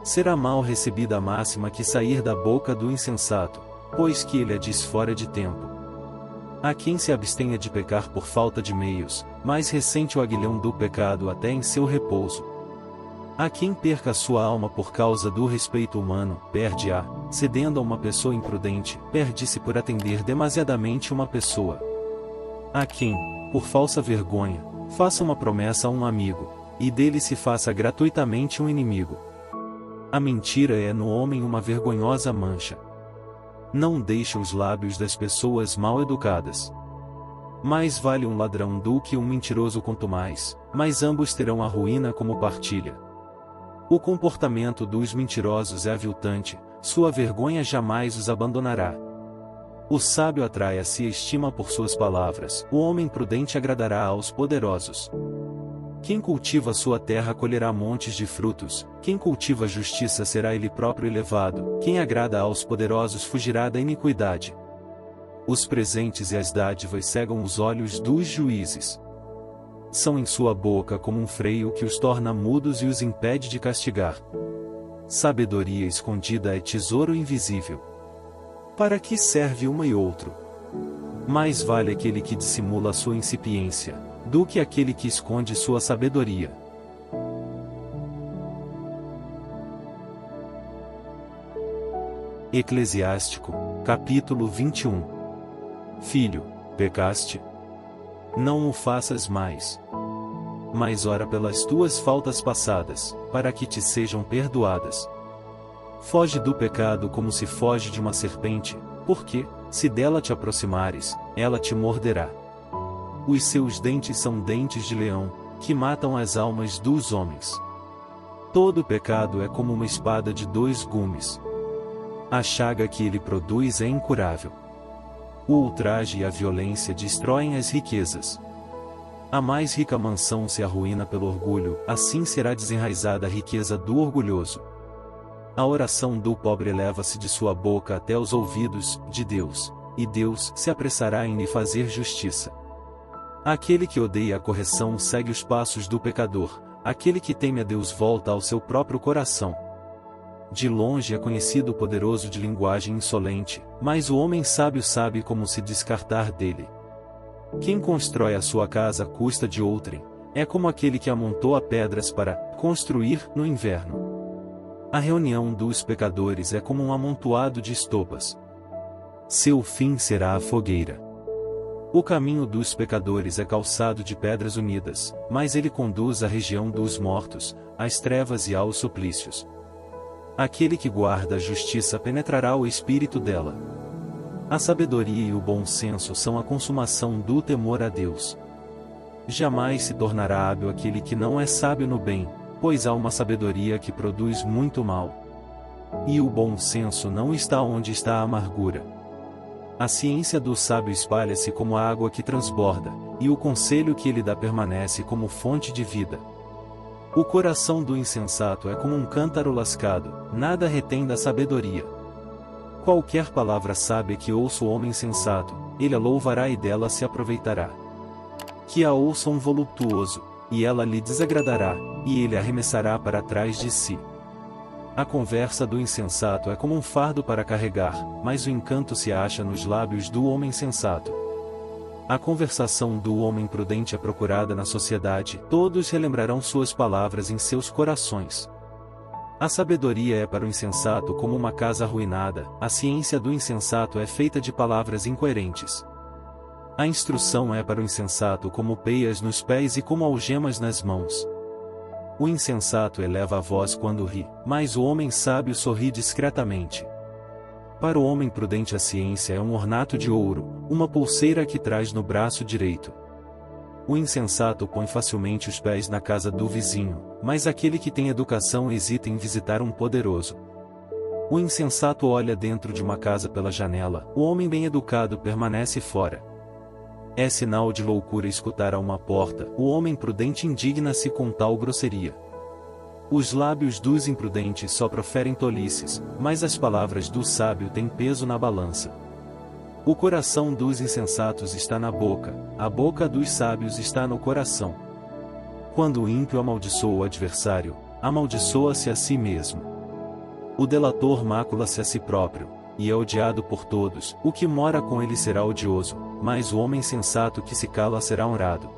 Será mal recebida a máxima que sair da boca do insensato, pois que ele a diz fora de tempo. Há quem se abstenha de pecar por falta de meios, mas ressente o aguilhão do pecado até em seu repouso. Há quem perca a sua alma por causa do respeito humano, perde-a, cedendo a uma pessoa imprudente, perde-se por atender demasiadamente uma pessoa. Há quem, por falsa vergonha, faça uma promessa a um amigo, e dele se faça gratuitamente um inimigo. A mentira é no homem uma vergonhosa mancha. Não deixa os lábios das pessoas mal educadas. Mais vale um ladrão do que um mentiroso quanto mais, mas ambos terão a ruína como partilha. O comportamento dos mentirosos é aviltante, sua vergonha jamais os abandonará. O sábio atrai a si a estima por suas palavras, o homem prudente agradará aos poderosos. Quem cultiva sua terra colherá montes de frutos, quem cultiva a justiça será ele próprio elevado, quem agrada aos poderosos fugirá da iniquidade. Os presentes e as dádivas cegam os olhos dos juízes. São em sua boca como um freio que os torna mudos e os impede de castigar. Sabedoria escondida é tesouro invisível. Para que serve uma e outro? Mais vale aquele que dissimula sua incipiência, do que aquele que esconde sua sabedoria. Eclesiástico, capítulo 21. Filho, pecaste? Não o faças mais. Mas ora pelas tuas faltas passadas, para que te sejam perdoadas. Foge do pecado como se foge de uma serpente, porque, se dela te aproximares, ela te morderá. Os seus dentes são dentes de leão, que matam as almas dos homens. Todo pecado é como uma espada de 2 gumes. A chaga que ele produz é incurável. O ultraje e a violência destroem as riquezas. A mais rica mansão se arruína pelo orgulho, assim será desenraizada a riqueza do orgulhoso. A oração do pobre eleva-se de sua boca até os ouvidos de Deus, e Deus se apressará em lhe fazer justiça. Aquele que odeia a correção segue os passos do pecador, aquele que teme a Deus volta ao seu próprio coração. De longe é conhecido o poderoso de linguagem insolente, mas o homem sábio sabe como se descartar dele. Quem constrói a sua casa à custa de outrem, é como aquele que amontoa pedras para construir no inverno. A reunião dos pecadores é como um amontoado de estopas. Seu fim será a fogueira. O caminho dos pecadores é calçado de pedras unidas, mas ele conduz à região dos mortos, às trevas e aos suplícios. Aquele que guarda a justiça penetrará o espírito dela. A sabedoria e o bom senso são a consumação do temor a Deus. Jamais se tornará hábil aquele que não é sábio no bem, pois há uma sabedoria que produz muito mal. E o bom senso não está onde está a amargura. A ciência do sábio espalha-se como a água que transborda, e o conselho que ele dá permanece como fonte de vida. O coração do insensato é como um cântaro lascado, nada retém da sabedoria. qualquer palavra sábia que ouça o homem sensato, ele a louvará e dela se aproveitará. Que a ouça um voluptuoso, e ela lhe desagradará, e ele arremessará para trás de si. A conversa do insensato é como um fardo para carregar, mas o encanto se acha nos lábios do homem sensato. A conversação do homem prudente é procurada na sociedade, todos relembrarão suas palavras em seus corações. A sabedoria é para o insensato como uma casa arruinada, a ciência do insensato é feita de palavras incoerentes. A instrução é para o insensato como peias nos pés e como algemas nas mãos. O insensato eleva a voz quando ri, mas o homem sábio sorri discretamente. Para o homem prudente a ciência é um ornato de ouro, uma pulseira que traz no braço direito. O insensato põe facilmente os pés na casa do vizinho, mas aquele que tem educação hesita em visitar um poderoso. O insensato olha dentro de uma casa pela janela, o homem bem educado permanece fora. É sinal de loucura escutar a uma porta, o homem prudente indigna-se com tal grosseria. Os lábios dos imprudentes só proferem tolices, mas as palavras do sábio têm peso na balança. O coração dos insensatos está na boca, a boca dos sábios está no coração. Quando o ímpio amaldiçoa o adversário, amaldiçoa-se a si mesmo. O delator macula-se a si próprio, e é odiado por todos, o que mora com ele será odioso, mas o homem sensato que se cala será honrado.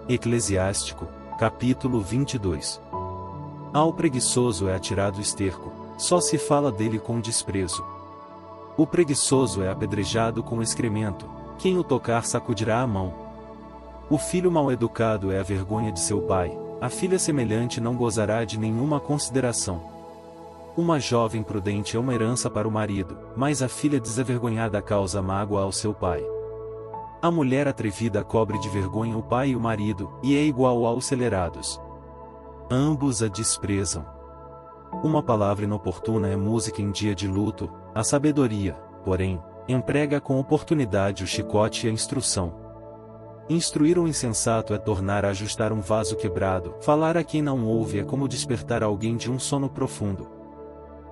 Eclesiástico, capítulo 22. Ao preguiçoso é atirado esterco, só se fala dele com desprezo. O preguiçoso é apedrejado com excremento, quem o tocar sacudirá a mão. O filho mal educado é a vergonha de seu pai, a filha semelhante não gozará de nenhuma consideração. Uma jovem prudente é uma herança para o marido, mas a filha desavergonhada causa mágoa ao seu pai. A mulher atrevida cobre de vergonha o pai e o marido, e é igual aos acelerados. Ambos a desprezam. Uma palavra inoportuna é música em dia de luto, a sabedoria, porém, emprega com oportunidade o chicote e a instrução. Instruir um insensato é tornar a ajustar um vaso quebrado, falar a quem não ouve é como despertar alguém de um sono profundo.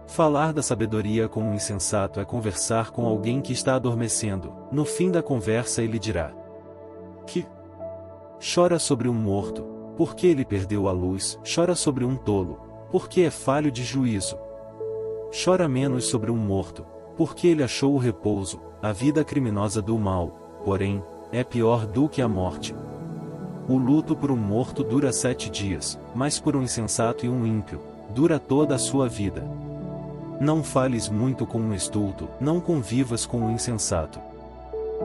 Falar da sabedoria com um insensato é conversar com alguém que está adormecendo, no fim da conversa ele dirá: que chora sobre um morto, porque ele perdeu a luz, chora sobre um tolo, porque é falho de juízo. Chora menos sobre um morto, porque ele achou o repouso, a vida criminosa do mal, porém, é pior do que a morte. O luto por um morto dura 7 dias, mas por um insensato e um ímpio, dura toda a sua vida. Não fales muito com um estulto, não convivas com um insensato.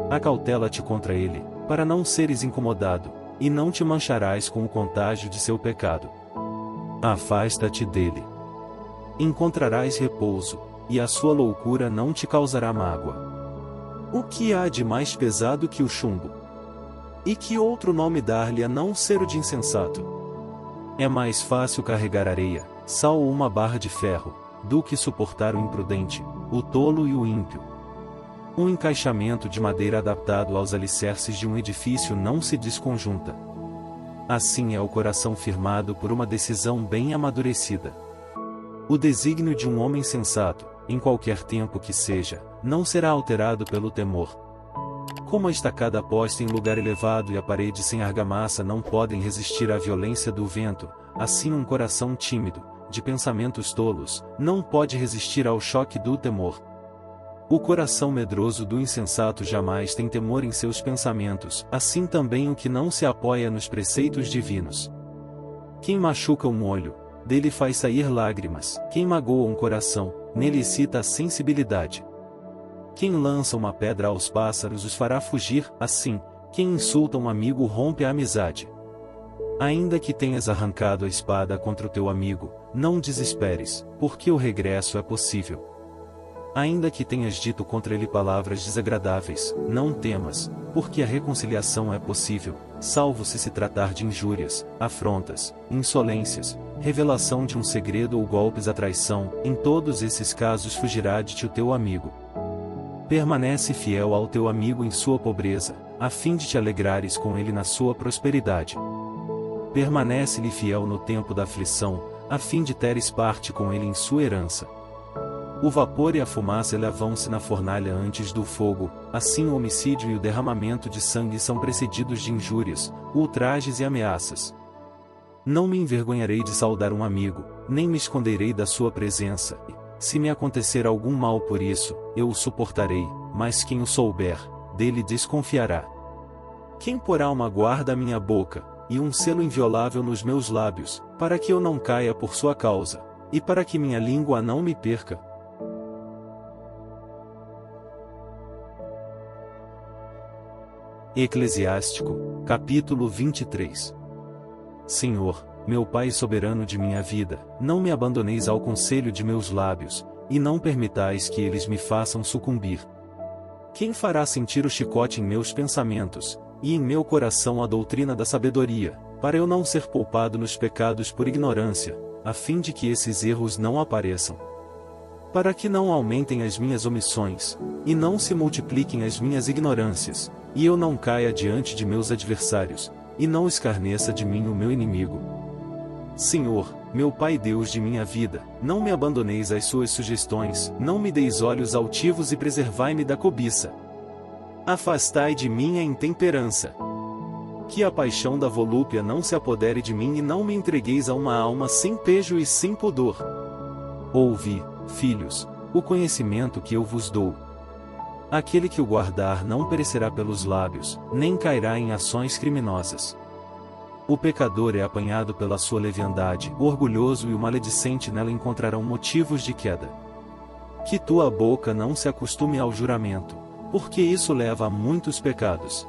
Acautela-te contra ele, para não seres incomodado, e não te mancharás com o contágio de seu pecado. Afasta-te dele. Encontrarás repouso, e a sua loucura não te causará mágoa. O que há de mais pesado que o chumbo? E que outro nome dar-lhe a não ser o de insensato? É mais fácil carregar areia, sal ou uma barra de ferro, do que suportar o imprudente, o tolo e o ímpio. Um encaixamento de madeira adaptado aos alicerces de um edifício não se desconjunta. Assim é o coração firmado por uma decisão bem amadurecida. O desígnio de um homem sensato, em qualquer tempo que seja, não será alterado pelo temor. Como a estacada posta em lugar elevado e a parede sem argamassa não podem resistir à violência do vento, assim um coração tímido, de pensamentos tolos, não pode resistir ao choque do temor. O coração medroso do insensato jamais tem temor em seus pensamentos, assim também o que não se apoia nos preceitos divinos. Quem machuca um olho, dele faz sair lágrimas, quem magoa um coração, nele excita a sensibilidade. Quem lança uma pedra aos pássaros os fará fugir, assim, quem insulta um amigo rompe a amizade. Ainda que tenhas arrancado a espada contra o teu amigo, não desesperes, porque o regresso é possível. Ainda que tenhas dito contra ele palavras desagradáveis, não temas, porque a reconciliação é possível, salvo se tratar de injúrias, afrontas, insolências, revelação de um segredo ou golpes à traição, em todos esses casos fugirá de ti o teu amigo. Permanece fiel ao teu amigo em sua pobreza, a fim de te alegrares com ele na sua prosperidade. permanece-lhe fiel no tempo da aflição, a fim de teres parte com ele em sua herança. O vapor e a fumaça elevam-se na fornalha antes do fogo, assim o homicídio e o derramamento de sangue são precedidos de injúrias, ultrajes e ameaças. Não me envergonharei de saudar um amigo, nem me esconderei da sua presença. Se me acontecer algum mal por isso, eu o suportarei, mas quem o souber, dele desconfiará. Quem porá uma guarda à minha boca, e um selo inviolável nos meus lábios, para que eu não caia por sua causa, e para que minha língua não me perca? Eclesiástico, capítulo 23. Senhor, meu Pai soberano de minha vida, não me abandoneis ao conselho de meus lábios, e não permitais que eles me façam sucumbir. Quem fará sentir o chicote em meus pensamentos, e em meu coração a doutrina da sabedoria, para eu não ser poupado nos pecados por ignorância, a fim de que esses erros não apareçam? Para que não aumentem as minhas omissões, e não se multipliquem as minhas ignorâncias, e eu não caia diante de meus adversários, e não escarneça de mim o meu inimigo. Senhor, meu Pai Deus de minha vida, não me abandoneis às suas sugestões, não me deis olhos altivos e preservai-me da cobiça. Afastai de mim a intemperança. Que a paixão da volúpia não se apodere de mim e não me entregueis a uma alma sem pejo e sem pudor. Ouvi, filhos, o conhecimento que eu vos dou. Aquele que o guardar não perecerá pelos lábios, nem cairá em ações criminosas. O pecador é apanhado pela sua leviandade, o orgulhoso e o maledicente nela encontrarão motivos de queda. Que tua boca não se acostume ao juramento, porque isso leva a muitos pecados.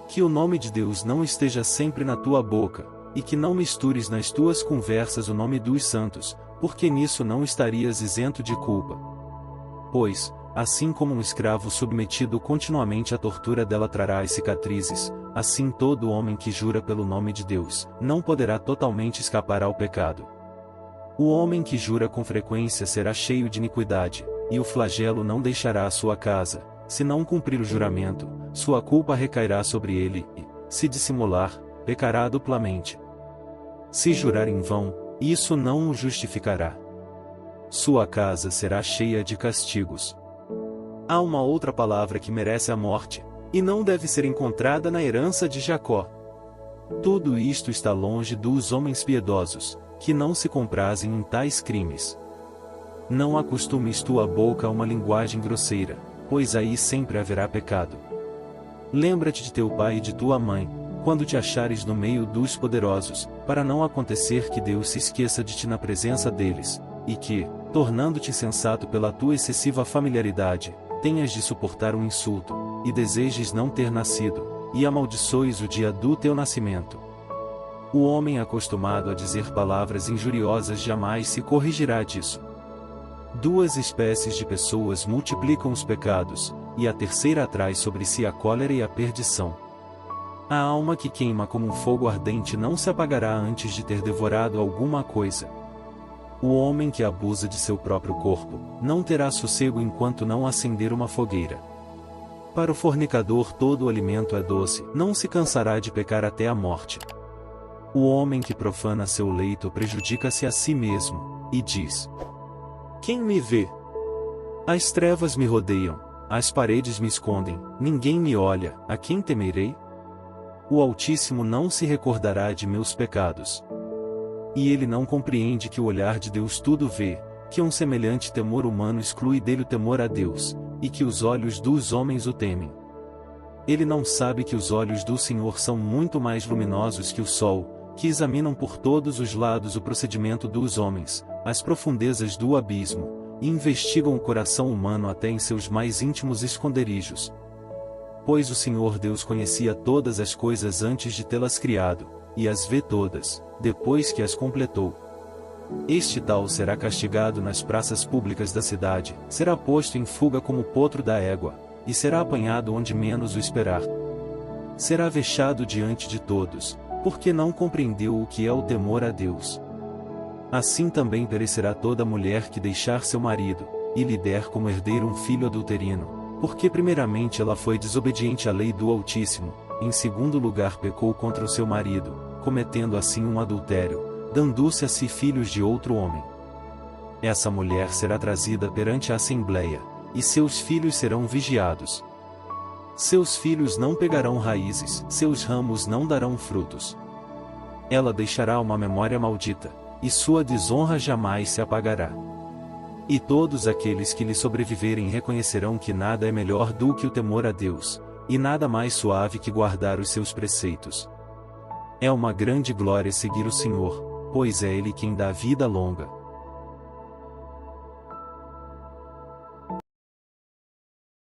Que o nome de Deus não esteja sempre na tua boca, e que não mistures nas tuas conversas o nome dos santos, porque nisso não estarias isento de culpa. Pois, assim como um escravo submetido continuamente à tortura dela trará as cicatrizes, assim todo homem que jura pelo nome de Deus, não poderá totalmente escapar ao pecado. O homem que jura com frequência será cheio de iniquidade, e o flagelo não deixará a sua casa. Se não cumprir o juramento, sua culpa recairá sobre ele, e, se dissimular, pecará duplamente. Se jurar em vão, isso não o justificará. Sua casa será cheia de castigos. Há uma outra palavra que merece a morte, e não deve ser encontrada na herança de Jacó. Tudo isto está longe dos homens piedosos, que não se comprazem em tais crimes. Não acostumes tua boca a uma linguagem grosseira, pois aí sempre haverá pecado. Lembra-te de teu pai e de tua mãe, quando te achares no meio dos poderosos, para não acontecer que Deus se esqueça de ti na presença deles, e que, tornando-te sensato pela tua excessiva familiaridade, tenhas de suportar um insulto, e desejes não ter nascido, e amaldiçoes o dia do teu nascimento. O homem acostumado a dizer palavras injuriosas jamais se corrigirá disso. Duas espécies de pessoas multiplicam os pecados, e a terceira atrai sobre si a cólera e a perdição. A alma que queima como um fogo ardente não se apagará antes de ter devorado alguma coisa. O homem que abusa de seu próprio corpo, não terá sossego enquanto não acender uma fogueira. Para o fornicador todo o alimento é doce, não se cansará de pecar até a morte. O homem que profana seu leito prejudica-se a si mesmo, e diz: quem me vê? As trevas me rodeiam, as paredes me escondem, ninguém me olha, a quem temerei? O Altíssimo não se recordará de meus pecados. E ele não compreende que o olhar de Deus tudo vê, que um semelhante temor humano exclui dele o temor a Deus, e que os olhos dos homens o temem. Ele não sabe que os olhos do Senhor são muito mais luminosos que o sol, que examinam por todos os lados o procedimento dos homens, as profundezas do abismo, e investigam o coração humano até em seus mais íntimos esconderijos. Pois o Senhor Deus conhecia todas as coisas antes de tê-las criado, e as vê todas, depois que as completou. Este tal será castigado nas praças públicas da cidade, será posto em fuga como o potro da égua, e será apanhado onde menos o esperar. Será vexado diante de todos, porque não compreendeu o que é o temor a Deus. Assim também perecerá toda mulher que deixar seu marido, e lhe der como herdeiro um filho adulterino, porque primeiramente ela foi desobediente à lei do Altíssimo, em segundo lugar pecou contra o seu marido, cometendo assim um adultério, dando-se a si filhos de outro homem. Essa mulher será trazida perante a assembleia, e seus filhos serão vigiados. Seus filhos não pegarão raízes, seus ramos não darão frutos. Ela deixará uma memória maldita, e sua desonra jamais se apagará. E todos aqueles que lhe sobreviverem reconhecerão que nada é melhor do que o temor a Deus, e nada mais suave que guardar os seus preceitos. É uma grande glória seguir o Senhor, pois é Ele quem dá vida longa.